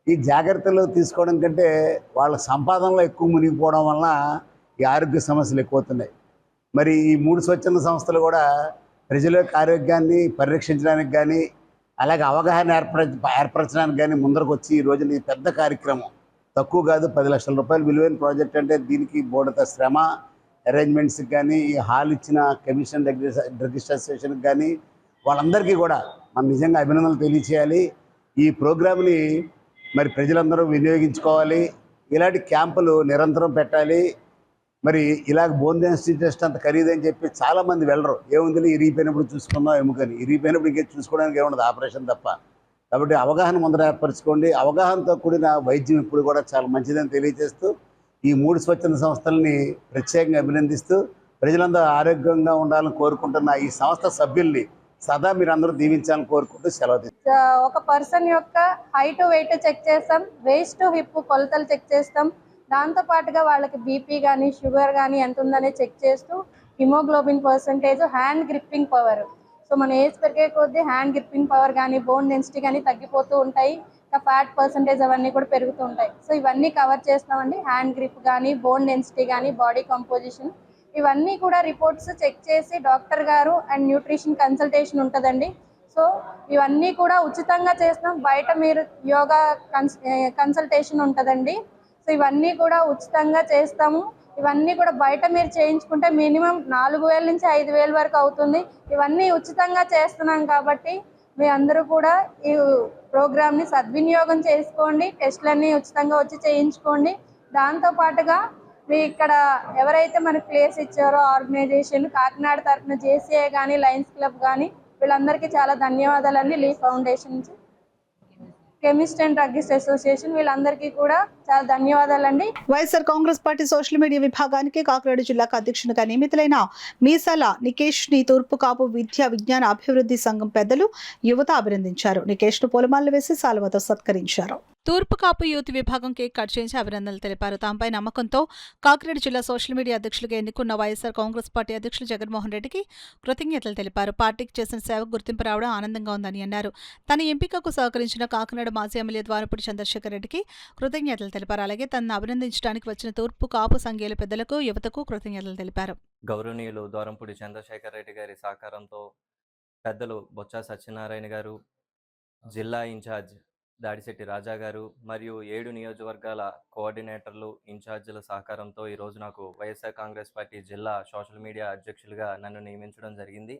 ఈ జాగ్రత్తలు తీసుకోవడం కంటే వాళ్ళ సంపాదనలో ఎక్కువ మునిగిపోవడం వలన ఈ ఆరోగ్య సమస్యలు ఎక్కువవుతున్నాయి. మరి ఈ 3 స్వచ్ఛంద సంస్థలు కూడా ప్రజల యొక్క ఆరోగ్యాన్ని పరిరక్షించడానికి కానీ అలాగే అవగాహన ఏర్పరచడానికి కానీ ముందరకు వచ్చి ఈ రోజున ఈ పెద్ద కార్యక్రమం తక్కువ కాదు, 10 లక్షల రూపాయలు విలువైన ప్రాజెక్ట్ అంటే దీనికి బోర్డంత శ్రమ, అరేంజ్మెంట్స్కి కానీ ఈ హాల్ ఇచ్చిన కెమిస్ట్ అండ్ డ్రగ్గిస్ట్ అసోసియేషన్కి కానీ వాళ్ళందరికీ కూడా మనం నిజంగా అభినందనలు తెలియచేయాలి. ఈ ప్రోగ్రామ్ని మరి ప్రజలందరూ వినియోగించుకోవాలి. ఇలాంటి క్యాంపులు నిరంతరం పెట్టాలి. మరి ఇలాగ బోన్ డెన్సిటీ టెస్ట్ అంత ఖరీదని చెప్పి చాలామంది వెళ్ళరు. ఏముంది ఇరిగిపోయినప్పుడు చూసుకుందాం ఎముకని, ఇరిగిపోయినప్పుడు ఇంకే చూసుకోవడానికి ఏముండదు, ఆపరేషన్ తప్ప. కాబట్టి అవగాహన ముందర ఏర్పరచుకోండి. అవగాహనతో కూడిన వైద్యం ఇప్పుడు కూడా చాలా మంచిదని తెలియజేస్తూ ఈ 3 స్వచ్ఛంద సంస్థలని ప్రత్యేకంగా అభినందిస్తూ ప్రజలందరూ ఆరోగ్యంగా ఉండాలని కోరుకుంటున్న ఈ సంస్థ సభ్యుల్ని సదా మీరు అందరూ దీవించాలని కోరుకుంటూ సెలవు. ఒక పర్సన్ యొక్క హైట్ వెయిట్ చెక్ చేస్తాం, వేస్ట్ హిప్ కొలతలు చెక్ చేస్తాం, దాంతో పాటుగా వాళ్ళకి బీపీ కానీ షుగర్ కానీ ఎంత ఉందనే చెక్ చేస్తూ haemoglobin percentage, hand gripping power. So మన ఏజ్ పెరిగే కొద్దీ హ్యాండ్ గ్రిప్పింగ్ పవర్ కానీ బోన్ డెన్సిటీ కానీ తగ్గిపోతూ ఉంటాయి, ఇంకా ఫ్యాట్ పర్సంటేజ్ అవన్నీ కూడా పెరుగుతూ ఉంటాయి. సో ఇవన్నీ కవర్ చేస్తామండి. హ్యాండ్ గ్రిప్ కానీ బోన్ డెన్సిటీ కానీ బాడీ కంపోజిషన్ ఇవన్నీ కూడా రిపోర్ట్స్ చెక్ చేసి డాక్టర్ గారు అండ్ న్యూట్రిషన్ కన్సల్టేషన్ ఉంటుందండి. సో ఇవన్నీ కూడా ఉచితంగా చేస్తాం. బయట మీరు యోగా కన్సల్టేషన్ ఉంటుందండి. సో ఇవన్నీ కూడా ఉచితంగా చేస్తాము. ఇవన్నీ కూడా బయట మీరు చేయించుకుంటే మినిమం 4,000 నుంచి 5,000 వరకు అవుతుంది. ఇవన్నీ ఉచితంగా చేస్తున్నాం కాబట్టి మీ అందరూ కూడా ఈ ప్రోగ్రామ్ని సద్వినియోగం చేసుకోండి. టెస్టులన్నీ ఉచితంగా వచ్చి చేయించుకోండి. దాంతోపాటుగా మీ ఇక్కడ ఎవరైతే మనకు ప్లేస్ ఇచ్చారో ఆర్గనైజేషన్ కాకినాడ తరఫున జేసీఏ కానీ లయన్స్ క్లబ్ కానీ వీళ్ళందరికీ చాలా ధన్యవాదాలండి. లీ ఫౌండేషన్ నుంచి కెమిస్ట్ అండ్ డ్రగ్గిస్ట్ అసోసియేషన్ వీళ్ళందరికీ కూడా చాలా ధన్యవాదాలండి. YSR Congress party social media విభాగానికి కాకినాడ జిల్లాకు అధ్యక్షునిగా నియమితులైన మీసాల నికేష్ ని తూర్పు కాపు విద్యా విజ్ఞాన అభివృద్ధి సంఘం పెద్దలు యువత అభినందించారు. నికేష్ ను పూలమాలలు వేసి సాల్వతో సత్కరించారు. తూర్పు కాపు యూత్ విభాగం కేక్ కట్ చేయించి అభినందనలు తెలిపారు. తాంపై నమ్మకంతో కాకినాడ జిల్లా సోషల్ మీడియా అధ్యక్షులుగా ఎన్నుకున్న వైఎస్ఆర్ కాంగ్రెస్ పార్టీ అధ్యక్షులు జగన్మోహన్ రెడ్డికి కృతజ్ఞతలు తెలిపారు. పార్టీకి చేసిన సేవకు గుర్తింపు రావడం ఆనందంగా ఉందని అన్నారు. తన ఎంపికకు సహకరించిన కాకినాడ మాజీ ఎమ్మెల్యే ద్వారపూడి చంద్రశేఖర్ రెడ్డికి కృతజ్ఞతలు తెలిపారు. అలాగే తనను అభినందించడానికి వచ్చిన తూర్పు కాపు సంఘీయుల పెద్దలకు యువతకు కృతజ్ఞతలు తెలిపారు. గౌరవనీయులు ద్వారంపూడి చంద్రశేఖర్ రెడ్డి గారి సహకారంతో పెద్దలు బొత్స సత్యనారాయణ గారు, జిల్లా ఇన్ఛార్జ్ దాడిశెట్టి రాజా గారు మరియు 7 నియోజకవర్గాల కోఆర్డినేటర్లు, ఇన్ఛార్జీల సహకారంతో ఈరోజు నాకు వైఎస్ఆర్ కాంగ్రెస్ పార్టీ జిల్లా సోషల్ మీడియా అధ్యక్షులుగా నన్ను నియమించడం జరిగింది.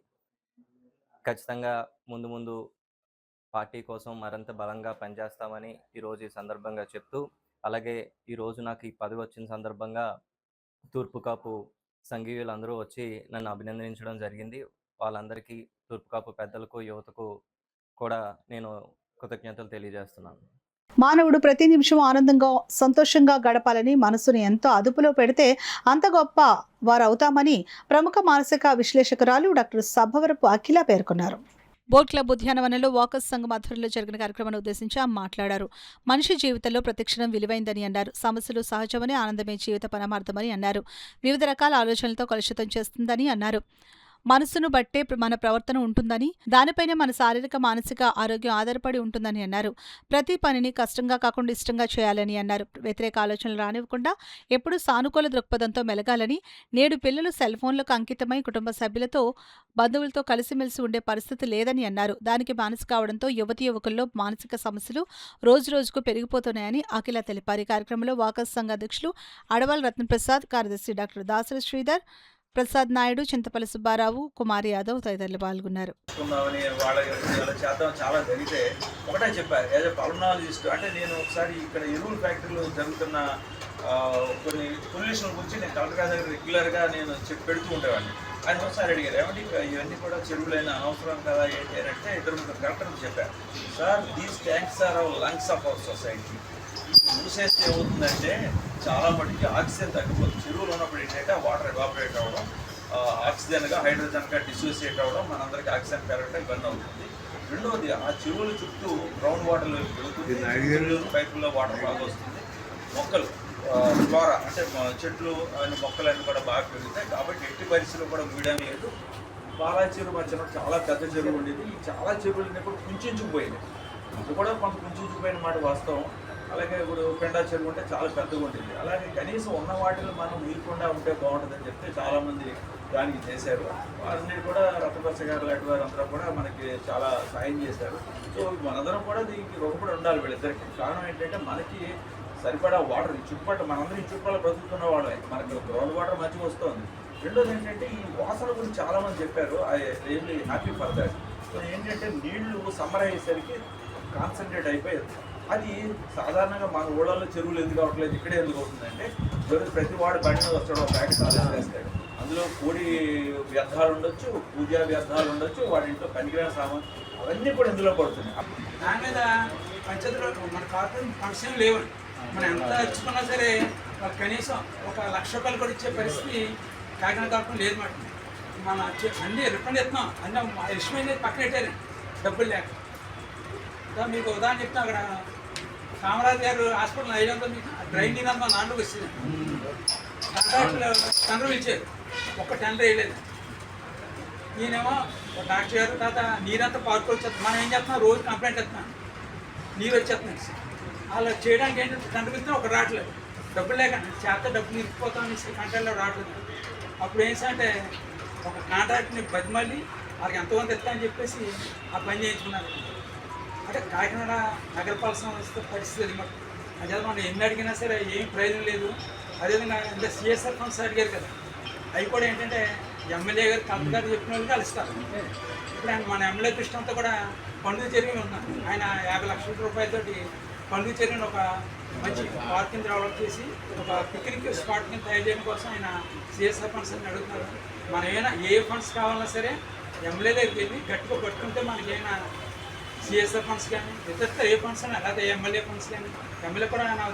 ఖచ్చితంగా ముందు ముందు పార్టీ కోసం మరింత బలంగా పనిచేస్తామని ఈరోజు ఈ సందర్భంగా చెప్తూ, అలాగే ఈరోజు నాకు ఈ పదవి వచ్చిన సందర్భంగా తూర్పుకాపు సంఘీయులందరూ వచ్చి నన్ను అభినందించడం జరిగింది. వాళ్ళందరికీ, తూర్పుకాపు పెద్దలకు, యువతకు కూడా నేను కృతజ్ఞతలు తెలియజేస్తున్నాను. మానవుడు ప్రతి నిమిషం ఆనందంగా సంతోషంగా గడపాలని మనసుని ఎంతో అదుపులో పెడితే అంత గొప్ప వారు అవుతామని ప్రముఖ మానసిక విశ్లేషకురాలు డాక్టర్ సభవరపు అఖిల పేర్కొన్నారు. బోట్ క్లబ్ ఉద్యానవనంలో వాకర్స్ సంఘం ఆధ్వర్యంలో జరిగిన కార్యక్రమాన్ని ఉద్దేశించి ఆమె మాట్లాడారు. మనిషి జీవితంలో ప్రతిక్షణం విలువైందని అన్నారు. సమస్యలు సహజమని, ఆనందమే జీవిత పరమార్థమని అన్నారు. వివిధ రకాల ఆలోచనలతో కలుషితం చేస్తుందని అన్నారు. మనసును బట్టే మన ప్రవర్తన ఉంటుందని, దానిపైనే మన శారీరక మానసిక ఆరోగ్యం ఆధారపడి ఉంటుందని అన్నారు. ప్రతి పనిని కష్టంగా కాకుండా ఇష్టంగా చేయాలని అన్నారు. వ్యతిరేక ఆలోచనలు రానివ్వకుండా ఎప్పుడూ సానుకూల దృక్పథంతో మెలగాలని, నేడు పిల్లలు సెల్ ఫోన్లకు అంకితమై కుటుంబ సభ్యులతో, బంధువులతో కలిసిమెలిసి ఉండే పరిస్థితి లేదని అన్నారు. దానికి మానసు కావడంతో యువతీ యువకుల్లో మానసిక సమస్యలు రోజురోజుకు పెరిగిపోతున్నాయని అఖిల తెలిపారు. ఈ కార్యక్రమంలో వాకర్స్ సంఘ అధ్యక్షులు అడవాల్ రత్నప్రసాద్, కార్యదర్శి డాక్టర్ దాసరి శ్రీధర్, ప్రసాద్ నాయుడు, చింతపల్లి సుబ్బారావు, కుమారి యాదవ్ తదితరులు పాల్గొన్నారు. చాలా జరిగితే ఒకటే చెప్పారు, యాజ్ ఎ పల్మనాలజిస్ట్ అంటే నేను ఒకసారి ఇక్కడ ఎరువుల ఫ్యాక్టరీలో జరుగుతున్న కొన్ని పొల్యూషన్ గురించి నేను కలెక్టర్ గారి దగ్గర రెగ్యులర్గా నేను పెడుతూ ఉండేవాడిని. ఆయన ఒకసారి అడిగారు, ఏమంటే ఇవన్నీ కూడా చెరువులైన అవసరం కదా ఏంటి అని అంటే 2-3 కలెక్టర్లు చెప్పారు, sir these tanks are our lungs of our society. మూసేస్తే ఏమవుతుందంటే చాలా మటుకి ఆక్సిజన్ తగ్గిపోతుంది. చెరువులు ఉన్నప్పుడు ఏంటంటే వాటర్ ఎవాపరేట్ అవ్వడం, ఆక్సిజన్గా హైడ్రోజన్గా డిసోసియేట్ అవ్వడం, మనందరికీ ఆక్సిజన్ పెరగడం ఇబ్బంది అవుతుంది. రెండవది, ఆ చెరువుల చుట్టూ గ్రౌండ్ వాటర్ పెరుగుతుంది, పైపుల్లో వాటర్ బాగా వస్తుంది, మొక్కలు ఫ్లోరా అంటే చెట్లు అన్ని మొక్కలన్నీ కూడా బాగా పెరుగుతాయి. కాబట్టి ఎట్టి పరిస్థితుల్లో కూడా మీడియం లేదు. బాలా చెరువు మధ్యన చాలా పెద్ద చెరువు ఉండేది. ఈ చాలా చెరువులు ఇప్పుడు కుంచుకుపోయింది. ఇది కూడా కొంత కుంచుకుపోయిన మాట వాస్తవం. అలాగే ఇప్పుడు పెండా చెరువు ఉంటే చాలా పెద్దగా ఉంటుంది. అలాగే కనీసం ఉన్న వాటిలో మనం వీలకుండా ఉంటే బాగుంటుందని చెప్తే చాలామంది దానికి చేశారు. వారిని కూడా రత్నప్రసాద్ గారు లాంటి వారు అందరూ కూడా మనకి చాలా సాయం చేశారు. సో మనందరం కూడా దీనికి రొక్కబడి ఉండాలి వీళ్ళిద్దరికి. కారణం ఏంటంటే మనకి సరిపడా వాటర్ ఈ చుట్టుపక్కల మనందరం ఈ చుట్టుపక్కల బ్రతుకుతున్న వాళ్ళే, మనకి గ్రౌండ్ వాటర్ మంచిగా వస్తుంది. రెండోది ఏంటంటే ఈ వాసన గురించి చాలామంది చెప్పారు. I really happy for that. So ఏంటంటే నీళ్లు సమ్మర్ అయ్యేసరికి కాన్సన్ట్రేట్ అయిపోయారు. అది సాధారణంగా మన ఊళ్ళల్లో చెరువులు ఎందుకు అవ్వట్లేదు, ఇక్కడే ఎందుకు అవుతుందంటే ప్రతి వాడు బండి మీద వస్తాడు, ఒక ప్యాకెట్ ఆలోచన వేస్తాడు. అందులో కోడి వ్యర్థాలు ఉండొచ్చు, పూజా వ్యర్థాలు ఉండొచ్చు, వాడి ఇంట్లో పనికిరాని సామాన్ అవన్నీ కూడా ఇందులో పడుతున్నాయి. దాని మీద పంచాయతీలో మన కార్పొరేట్ ఫండ్స్ ఏం లేవండి. మనం ఎంత ఇచ్చుకున్నా సరే కనీసం ₹1,00,000 కూడా ఇచ్చే పరిస్థితి కాకినాడ కార్పొరేట్ లేదు మాట. మన అన్ని రిఫండ్ ఇస్తున్నాం, అన్నీ ఇష్టమైన పక్కన పెట్టారు డబ్బులు లేక. మీకు ఉదాహరణ చెప్తాం, అక్కడ కామరాజ్ గారు హాస్పిటల్ 500 మీకు డ్రైన్ నీరు అంతా నాలుగు వచ్చింది. టెండర్ ఇచ్చారు, ఒక్క టెండర్ వేయలేదు. ఈయనేమో డాక్టర్ గారు తర్వాత నీరంతా పార్కు వచ్చేస్తుంది. మనం ఏం చేస్తున్నాం, రోజు కంప్లైంట్ ఇస్తున్నాం, నీరు వచ్చేస్తున్నాయి. అలా చేయడానికి ఏంటంటే టెండర్ ఇస్తే ఒక రావట్లేదు, డబ్బులు లేకండి చేత డబ్బులు ఇరికిపోతామని కంట్రోల్లో రావట్లేదు. అప్పుడు ఏంటంటే ఒక కాంట్రాక్ట్ని బతిమల్లి వాళ్ళకి ఎంతమంది ఇస్తామని చెప్పేసి ఆ పని చేయించుకున్నారు. అంటే కాకినాడ నగరపాలక సంస్థ పరిస్థితి మాకు అదే మనం ఎన్ని అడిగినా సరే ఏం ప్రయోజనం లేదు. అదేవిధంగా ఇంకా సిఎస్ఆర్ ఫండ్స్ అడిగారు కదా, అవి కూడా ఏంటంటే ఎమ్మెల్యే గారు కలెక్టర్ గారు చెప్పిన వాళ్ళకి కలుస్తారు. ఇప్పుడు ఆయన మన ఎమ్మెల్యే కృష్ణంతో కూడా పండుగ చెరువులు ఉన్నాం. ఆయన ₹50,00,000 పండుగ చెరువుని ఒక మంచి పార్క్ కింద డెవలప్ చేసి ఒక పిక్నిక్ స్పాట్ కింద తయారు చేయడం కోసం ఆయన సిఎస్ఆర్ ఫండ్స్ అని అడుగుతున్నారు. మనం ఏమైనా ఏ ఫండ్స్ కావాలన్నా సరే ఎమ్మెల్యే దగ్గరికి వెళ్ళి గట్టిగా పట్టుకుంటే మనకి ఏమైనా సిఎస్ఆర్ ఫండ్స్ కానీ ఇతర ఏ ఫండ్స్ అయినా లేకపోతే ఎమ్మెల్యే ఫండ్స్ కానీ, ఎమ్మెల్యే కూడా నాకు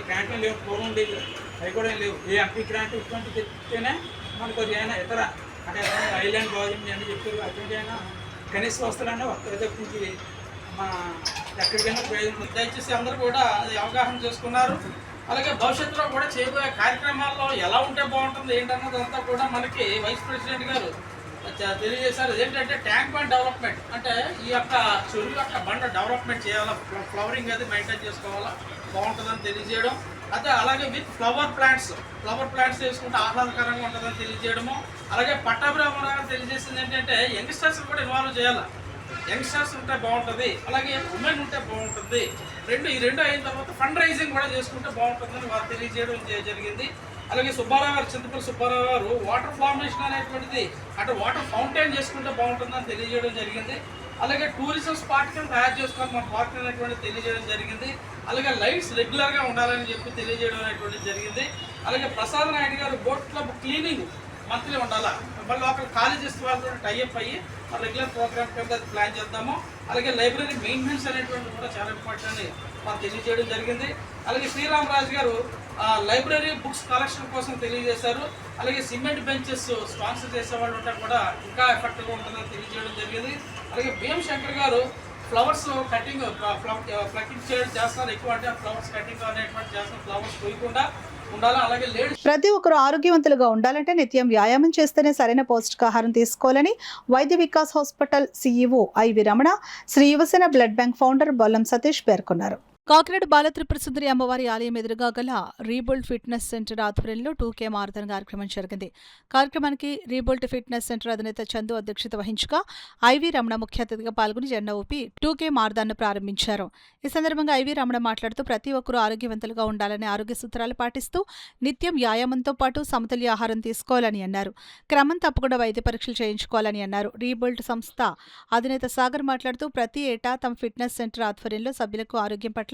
గ్రాంట్లు లేవు, పూర్వం ఉండేవి, అవి కూడా ఏం లేవు. ఏ ఎంపీ గ్రాంట్ ఇటువంటి చెప్తేనే మనకు అది అయినా ఇతర అంటే ఐలాండ్ బాగుంది అని చెప్పారు. అటువంటి అయినా కనీస వస్తువులన్నా వస్తాయి తప్పించి మన ఎక్కడికైనా ప్రయోజనం. దయచేసి అందరూ కూడా అది అవగాహన చేసుకున్నారు. అలాగే భవిష్యత్తులో కూడా చేయబోయే కార్యక్రమాల్లో ఎలా ఉంటే బాగుంటుంది ఏంటన్నదంతా కూడా మనకి వైస్ ప్రెసిడెంట్ గారు తెలియజేశారు. ఏంటంటే ట్యాంక్ బండ్ డెవలప్మెంట్ అంటే ఈ యొక్క చెరువు యొక్క బండ డెవలప్మెంట్ చేయాలా, ఫ్లవరింగ్ అది మెయింటైన్ చేసుకోవాలా, బాగుంటుందని తెలియజేయడం. అదే అలాగే విత్ ఫ్లవర్ ప్లాంట్స్ వేసుకుంటే ఆహ్లాదకరంగా ఉంటుందని తెలియజేయడము. అలాగే పట్టాభిరామరావు గారు తెలియజేసింది ఏంటంటే యంగ్స్టర్స్ కూడా ఇన్వాల్వ్ చేయాలి. యంగ్స్టర్స్ ఉంటే బాగుంటుంది, అలాగే ఉమెన్ ఉంటే బాగుంటుంది. ఈ రెండు అయిన తర్వాత ఫండ్ రైజింగ్ కూడా చేసుకుంటే బాగుంటుందని వారు తెలియజేయడం జరిగింది. అలాగే సుబ్బారావు గారు, చింతపల్లి సుబ్బారావు గారు వాటర్ ఫార్మేషన్ అనేటువంటిది అంటే వాటర్ ఫౌంటైన్ చేసుకుంటే బాగుంటుందని తెలియజేయడం జరిగింది. అలాగే టూరిజం స్పాట్ కింద తయారు చేసుకోవాలి మన పార్క్ అనేటువంటి తెలియజేయడం జరిగింది. అలాగే లైట్స్ రెగ్యులర్గా ఉండాలని చెప్పి తెలియజేయడం అనేటువంటిది జరిగింది. అలాగే ప్రసాద్ నాయుడు గారు బోట్ క్లబ్ క్లీనింగ్ మంత్లీ ఉండాలా, మళ్ళీ లోకల్ కాలేజెస్ వాళ్ళతో టైఅప్ అయ్యి రెగ్యులర్ ప్రోగ్రామ్ కింద ప్లాన్ చేద్దాము. అలాగే లైబ్రరీ మెయింటెనెన్స్ అనేటువంటిది కూడా చాలా ఇంపార్టెంట్ అని మాకు తెలియజేయడం జరిగింది. అలాగే శ్రీరామరాజు గారు లైబ్రరీ బుక్స్ కలెక్షన్ కోసం తెలియజేశారు. అలాగే సిమెంట్ బెంచెస్ స్పాన్సర్ చేసే వాళ్ళు ఉంటే కూడా ఇంకా ఎఫెక్టివ్గా ఉంటుందని తెలియజేయడం జరిగింది. అలాగే బిఎం శంకర్ గారు ఫ్లవర్స్ కటింగ్ ప్లకింగ్ చేస్తారు ఎక్కువ, అంటే ఫ్లవర్స్ కటింగ్ అనేటువంటి చేస్తారు, ఫ్లవర్స్ కొయ్యకుండా ఉండాలి. అలాగే లేడీస్ ప్రతి ఒక్కరూ ఆరోగ్యవంతులుగా ఉండాలంటే నిత్యం వ్యాయామం చేస్తేనే సరైన పౌష్టికాహారం తీసుకోవాలని Vaidya Vikas hospital CEO IV Ramana, Sri Yuvasena blood bank founder Bollam Satish పేర్కొన్నారు. కాకినాడ బాలత్రిపుర సుందరి అమ్మవారి ఆలయం ఎదురుగా గల రీబోల్ట్ ఫిట్నెస్ సెంటర్ ఆధ్వర్యంలో 2K మారథాన్ కార్యక్రమం జరిగింది. కార్యక్రమానికి రీబోల్ట్ ఫిట్నెస్ సెంటర్ అధినేత చందు అధ్యక్షత వహించగా ఐవి రమణ ముఖ్య అతిథిగా పాల్గొని జెండా ఊపి 2K మారథాన్ను ప్రారంభించారు. ఈ సందర్భంగా ఐవి రమణ మాట్లాడుతూ ప్రతి ఒక్కరూ ఆరోగ్యవంతులుగా ఉండాలని ఆరోగ్య సూత్రాలు పాటిస్తూ నిత్యం వ్యాయామంతో పాటు సమతుల్య ఆహారం తీసుకోవాలని అన్నారు. క్రమం తప్పకుండా వైద్య పరీక్షలు చేయించుకోవాలని అన్నారు. రీబోల్ట్ సంస్థ అధినేత సాగర్ మాట్లాడుతూ ప్రతి ఏటా తమ ఫిట్నెస్ సెంటర్ ఆధ్వర్యంలో సభ్యులకు ఆరోగ్యం పట్ల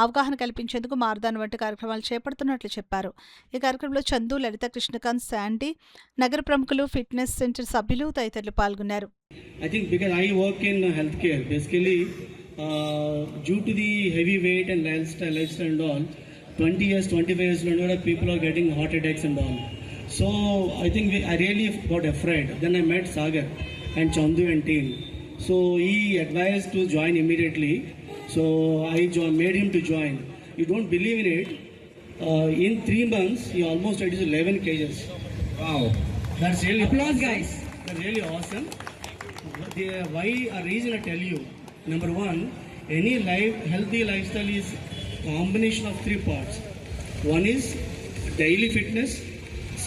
అవగాహన కల్పించేందుకు మారథాన్ వంటి కార్యక్రమాలు చేపడుతున్నట్లు చెప్పారు. ఈ కార్యక్రమంలో చందు, లలిత, కృష్ణకాంత్, శాండీ, నగర ప్రముఖులు, ఫిట్నెస్ సెంటర్ సభ్యులు తదితరులు పాల్గొన్నారు. I think because I work in healthcare, basically due to the heavy weight and lifestyle and all, 20 years, 25 years later, people are getting heart attacks and all. So I think I really got afraid. Then I met Sagar and Chandu and team. So he advised to join immediately. So I made him to join. You don't believe in it. In 3 months, he almost reduced 11 kgs. Wow. That's really applause, guys. That's really awesome. Why a reason I tell you. Number one, any healthy lifestyle is combination of 3 parts. One is daily fitness.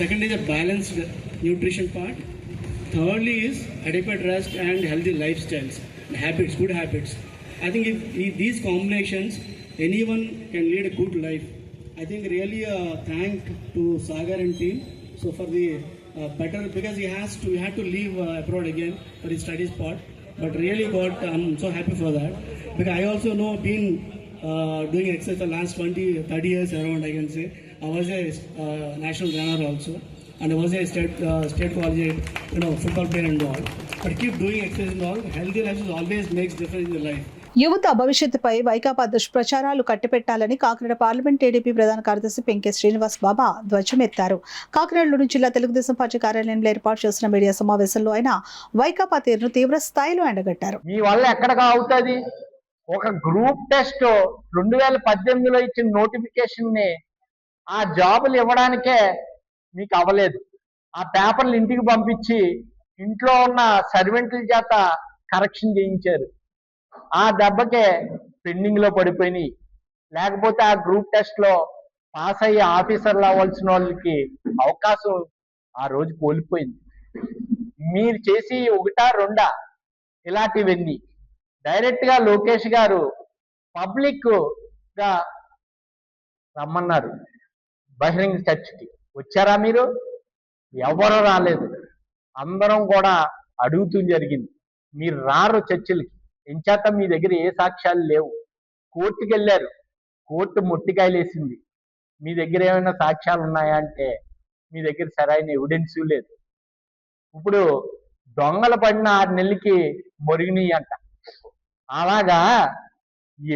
Second is a balanced nutrition part. Thirdly is adequate rest and healthy lifestyles, habits, good habits. I think if these combinations, anyone can lead a good life. I think really thank to Sagar and team. So for the better, because he had to leave abroad again for his studies part. But really I'm so happy for that. Because I also know been doing exercise the last 20-30 years around, I can say. I was a national runner also. And I was a state college, football player and all. But keep doing exercise and all. Healthy life always makes difference in your life. యువత భవిష్యత్తుపై Vaikapa దుష్ప్రచారాలు కట్టిపెట్టాలని Kakinada parliament TDP ప్రధాన కార్యదర్శి పెంకే శ్రీనివాస్ బాబా ధ్వజమెత్తారు. కాకినాడలోని జిల్లా Telugu Desam party కార్యాలయంలో ఏర్పాటు చేసిన media సమావేశంలో ఆయన వైకాపా తీరును తీవ్ర స్థాయిలో ఎండగట్టారు. మీ వల్ల ఎక్కడగా అవుతుంది? ఒక గ్రూప్ టెస్ట్ 2018లో ఇచ్చిన నోటిఫికేషన్ ని ఆ జాబులు ఇవ్వడానికే మీకు అవ్వలేదు. ఆ పేపర్లు ఇంటికి పంపించి ఇంట్లో ఉన్న సర్వెంట్ల చేత కరెక్షన్ చేయించారు. ఆ దెబ్బకే పెండింగ్ లో పడిపోయినాయి. లేకపోతే ఆ గ్రూప్ టెస్ట్ లో పాస్ అయ్యి ఆఫీసర్లు అవ్వాల్సిన వాళ్ళకి అవకాశం ఆ రోజు కోల్పోయింది. మీరు చేసి 1-2 ఇలాంటివన్నీ డైరెక్ట్ గా లోకేష్ గారు పబ్లిక్ గా రమ్మన్నారు బహిరంగ చర్చకి. వచ్చారా మీరు? ఎవరు రాలేదు. అందరం కూడా అడుగుతూ జరిగింది. మీరు రారు చర్చలకి, ఎంచేత మీ దగ్గర ఏ సాక్ష్యాలు లేవు. కోర్టుకి వెళ్ళారు, కోర్టు మొట్టికాయలు వేసింది. మీ దగ్గర ఏమైనా సాక్ష్యాలు ఉన్నాయా అంటే మీ దగ్గర సరైన ఎవిడెన్స్ లేదు. ఇప్పుడు దొంగలు పడిన 6 నెలలకి మొరిగినాయి అంట. అలాగా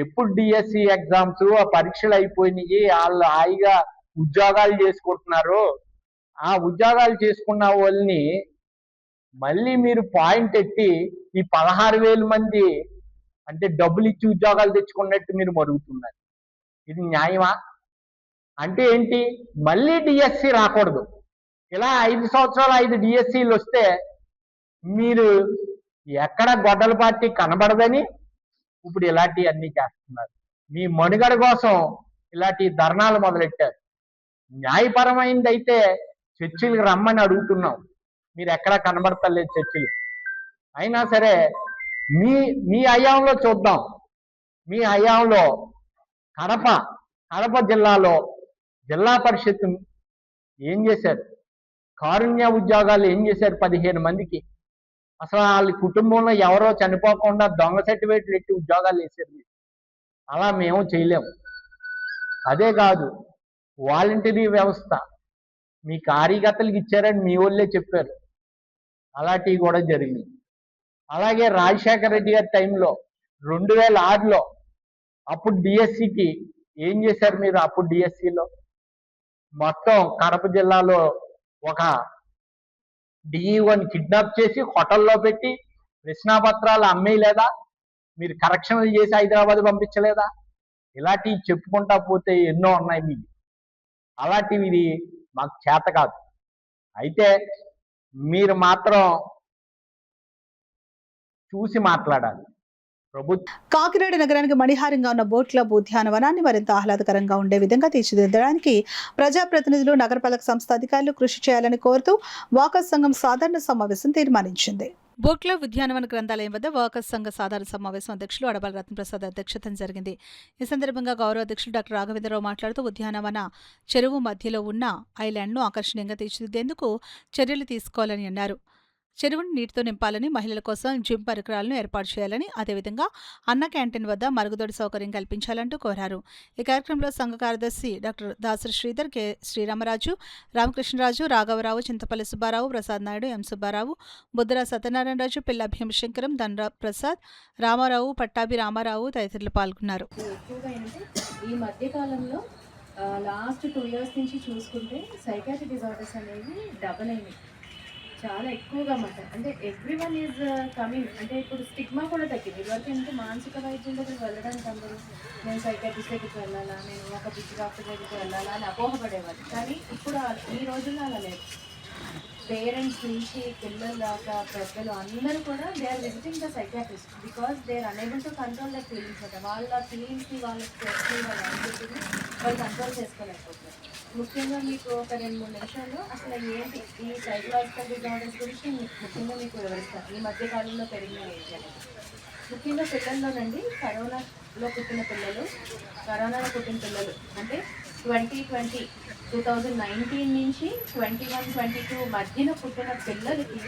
ఎప్పుడు డిఎస్సి ఎగ్జామ్స్ ఆ పరీక్షలు అయిపోయినాయి, వాళ్ళు హాయిగా ఉద్యోగాలు చేసుకుంటున్నారు. ఆ ఉద్యోగాలు చేసుకున్న వాళ్ళని మళ్ళీ మీరు పాయింట్ ఎట్టి ఈ 16,000 మంది అంటే డబ్బులు ఇచ్చి ఉద్యోగాలు తెచ్చుకున్నట్టు మీరు మరుగుతున్నారు. ఇది న్యాయమా? అంటే ఏంటి? మళ్ళీ డిఎస్సి రాకూడదు. ఇలా 5 సంవత్సరాలు 5 డిఎస్సీలు వస్తే మీరు ఎక్కడ గొడ్డల పార్టీ కనబడదని ఇప్పుడు ఇలాంటివి అన్నీ చేస్తున్నారు. మీ మనుగడ కోసం ఇలాంటి ధర్నాలు మొదలెట్టారు. న్యాయపరమైనది అయితే చర్చిలకు రమ్మని అడుగుతున్నాం. మీరు ఎక్కడా కనబడతలేదు చర్చిలు. అయినా సరే మీ హయాంలో చూద్దాం. మీ హయాంలో కడప జిల్లాలో జిల్లా పరిషత్ ఏం చేశారు? కారుణ్య ఉద్యోగాలు ఏం చేశారు? 15 మందికి. అసలు వాళ్ళ కుటుంబంలో ఎవరో చనిపోకుండా దొంగ సర్టిఫికేట్లు ఎట్టి ఉద్యోగాలు వేసారు. అలా మేము చేయలేము. అదే కాదు, వాలంటరీ వ్యవస్థ మీ కార్యకర్తలకు ఇచ్చారని మీ వాళ్ళే చెప్పారు. అలాంటివి కూడా జరిగినాయి. అలాగే రాజశేఖర రెడ్డి గారి టైంలో 2006లో అప్పుడు డిఎస్సికి ఏం చేశారు మీరు? అప్పుడు డిఎస్సిలో మొత్తం కడప జిల్లాలో ఒక డిఈఓని కిడ్నాప్ చేసి హోటల్లో పెట్టి ప్రశ్నాపత్రాలు అమ్మేయలేదా? మీరు కరెక్షన్లు చేసి హైదరాబాద్ పంపించలేదా? ఇలాంటివి చెప్పుకుంటా పోతే ఎన్నో ఉన్నాయి మీకు. అలాంటివి మాకు చేత కాదు. అయితే మీరు మాత్రం చూసి మాట్లాడాలి. కాకినాడ నగరానికి మణిహారంగా ఉన్న బోట్ క్లబ్ ఉద్యానవనాన్ని మరింత ఆహ్లాదకరంగా ఉండే విధంగా తీర్చిదిద్దడానికి ప్రజాప్రతినిధులు, నగరపాలక సంస్థ అధికారులు కృషి చేయాలని కోరుతూ వాకర్స్ సంఘం సాధారణ సమావేశం తీర్మానించింది. బోట్ క్లబ్ ఉద్యానవన గ్రంథాలయం వద్ద వాకర్స్ సంఘ సాధారణ సమావేశం అధ్యక్షులు అడబాల రత్నప్రసాద్ అధ్యక్షతన జరిగింది. ఈ సందర్భంగా గౌరవ అధ్యక్షులు డాక్టర్ రాఘవేంద్రరావు మాట్లాడుతూ ఉద్యానవన చెరువు మధ్యలో ఉన్న ఐలాండ్ను ఆకర్షణీయంగా తీర్చిదిద్దేందుకు చర్యలు తీసుకోవాలని అన్నారు. చెరువును నీటితో నింపాలని, మహిళల కోసం జిమ్ పరికరాలను ఏర్పాటు చేయాలని, అదేవిధంగా అన్న క్యాంటీన్ వద్ద మరుగుదొడి సౌకర్యం కల్పించాలంటూ కోరారు. ఈ కార్యక్రమంలో సంఘ కార్యదర్శి డాక్టర్ దాసరి శ్రీధర్, కె శ్రీరామరాజు, రామకృష్ణరాజు, రాఘవరావు, చింతపల్లి సుబ్బారావు, ప్రసాద్ నాయుడు, ఎం సుబ్బారావు, బుద్ధరా సత్యనారాయణరాజు, పిల్ల భీమశంకరం, ధనరా ప్రసాద్, రామారావు, పట్టాభి రామారావు తదితరులు పాల్గొన్నారు. ఈ మధ్య కాలంలో లాస్ట్ 2 years నుంచి చూసుకుంటే సైకాట్రిక్ డిజార్డర్స్ అనేవి డబల్ అయినాయి, చాలా ఎక్కువగా అన్నమాట. అంటే ఎవ్రీవన్ ఈజ్ కమింగ్. అంటే ఇప్పుడు స్టిగ్మా కూడా తగ్గింది. ఇదివరకు ఏంటంటే మానసిక వైద్యం దగ్గరికి వెళ్ళడానికి అందరూ నేను సైకాట్రిస్ట్ దగ్గరికి వెళ్ళాలా, నేను ఒక పిచ్చి డాక్టర్ దగ్గరికి వెళ్ళాలా అని అపోహపడేవాళ్ళు. కానీ ఇప్పుడు ఈ రోజుల్లో అలా లేదు. పేరెంట్స్ నుంచి పిల్లల దాకా పెద్దలు అందరూ కూడా they are visiting the psychiatrist because they are unable to control the feelings. అంటే వాళ్ళ ఫీలింగ్స్ని, వాళ్ళ స్ట్రెస్ని, వాళ్ళ యాంగ్జైటీని వాళ్ళు కంట్రోల్ చేసుకోలేకపోతున్నారు. ముఖ్యంగా మీకు ఒక 2-3 నిమిషాల్లో అసలు ఏంటి ఈ సైకలాజికల్ డిజార్డర్స్ గురించి ముఖ్యంగా మీకు వివరిస్తాను. ఈ మధ్య కాలంలో పెరిగిన ఏంటి అనేది ముఖ్యంగా పిల్లల్లోనండి. కరోనాలో పుట్టిన పిల్లలు అంటే 2019 నుంచి 21-22 మధ్యన పుట్టిన పిల్లలకి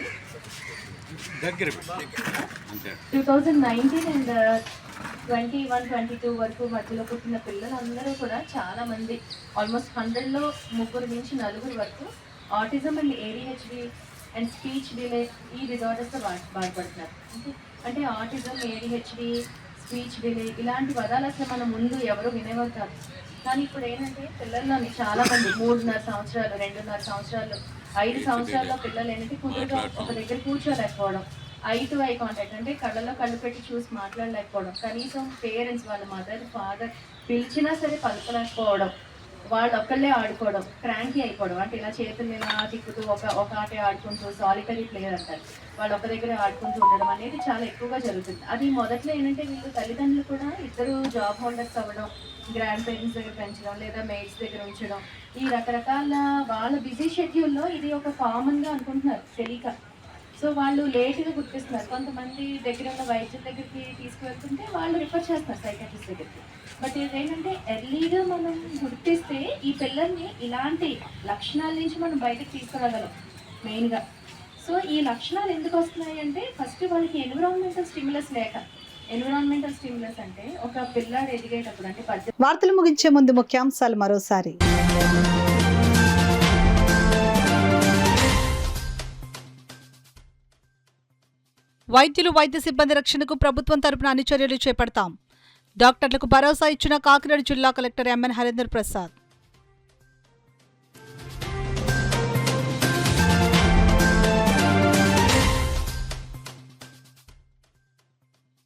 2019 అండ్ 21-22 వరకు మధ్యలో పుట్టిన పిల్లలందరూ కూడా చాలామంది ఆల్మోస్ట్ 100లో 3 నుంచి 4 వరకు autism and ADHD and speech delay ఈ డిజార్డర్స్తో బాధపడుతున్నారు. అంటే ఆటిజం, ADHD, స్పీచ్ డిలే ఇలాంటి పదాలు అసలు మనం ముందు ఎవరు వినేవారు కాదు. కానీ ఇప్పుడు ఏంటంటే పిల్లల్లోని చాలామంది 3.5 సంవత్సరాలు, 2.5 సంవత్సరాలు, 5 సంవత్సరాల్లో పిల్లలు ఏంటంటే కుదురుగా ఒక దగ్గర కూర్చోలేకపోవడం, ఐ టు ఐ కాంటాక్ట్ అంటే కళ్ళలో కళ్ళు పెట్టి చూసి మాట్లాడలేకపోవడం, కనీసం పేరెంట్స్ వాళ్ళ మదర్ ఫాదర్ పిలిచినా సరే పలకలేకపోవడం, వాళ్ళు ఒక్కళ్ళే ఆడుకోవడం, క్రాంకీ అయిపోవడం. అంటే ఇలా చేతులు ఇలా తిప్పుతూ ఒక ఆటే ఆడుకుంటూ సాలిటరీ ప్లేయర్ అంటారు, వాళ్ళు ఒక దగ్గర ఆడుకుంటూ ఉండడం అనేది చాలా ఎక్కువగా జరుగుతుంది. అది మొదట్లో ఏంటంటే వీళ్ళు తల్లిదండ్రులు కూడా ఇద్దరు జాబ్ హోల్డర్స్ అవ్వడం, గ్రాండ్ పేరెంట్స్ దగ్గర పెంచడం లేదా మేడ్స్ దగ్గర ఉంచడం, ఈ రకరకాల వాళ్ళ బిజీ షెడ్యూల్లో ఇది ఒక కామన్గా అనుకుంటున్నారు తెలియక. సో వాళ్ళు లేట్గా గుర్తిస్తున్నారు. కొంతమంది దగ్గర ఉన్న వైద్యుల దగ్గరికి తీసుకువెళ్తుంటే వాళ్ళు రిఫర్ చేస్తున్నారు సైకాట్రిస్ట్ దగ్గరికి. బట్ ఇదేంటంటే ఎర్లీగా మనం గుర్తిస్తే ఈ పిల్లల్ని ఇలాంటి లక్షణాల నుంచి మనం బయటకు తీసుకురాగలం మెయిన్గా. సో ఈ లక్షణాలు ఎందుకు వస్తున్నాయి అంటే ఫస్ట్ వాళ్ళకి ఎన్విరాన్మెంటల్ స్టిమ్యులస్ లేక. ఎన్విరాన్మెంటల్ స్టిమ్యులస్ అంటే ఒక పిల్లాడు ఎదిగేటప్పుడు అంటే వార్తలు ముగించే ముందు ముఖ్యాంశాలు మరోసారి. వైద్యులు, వైద్య సిబ్బంది రక్షణకు ప్రభుత్వం తరపున అన్ని చర్యలు చేపడతాం. డాక్టర్లకు భరోసా ఇచ్చిన కాకినాడ జిల్లా కలెక్టర్ ఎంఎన్ హరేంద్ర ప్రసాద్.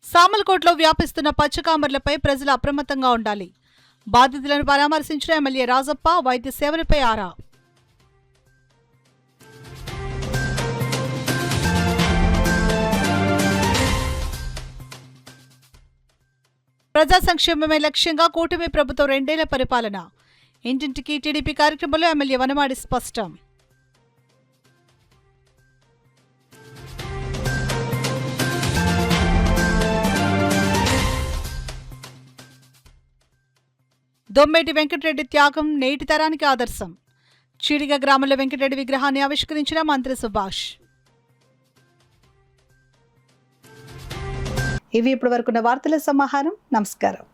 సామలకోటలో వ్యాపిస్తున్న పచ్చకామర్లపై ప్రజలు అప్రమత్తంగా ఉండాలి. బాధితులను పరామర్శించిన ఎమ్మెల్యే రాజప్ప. వైద్య సేవలపై ఆరా. ప్రజా సంక్షేమమే లక్ష్యంగా కూటమి ప్రభుత్వం 2 ఏళ్ల పరిపాలన. ఇంటింటికి టీడీపీ కార్యక్రమంలో ఎమ్మెల్యే వనమాడి స్పష్టం. దొమ్మేటి వెంకటరెడ్డి త్యాగం నేటి తరానికి ఆదర్శం. చీడిగ గ్రామంలో వెంకటరెడ్డి విగ్రహాన్ని ఆవిష్కరించిన మంత్రి సుభాష్. ఇవి ఇప్పటి వరకున్న వార్తల సమాహారం. నమస్కారం.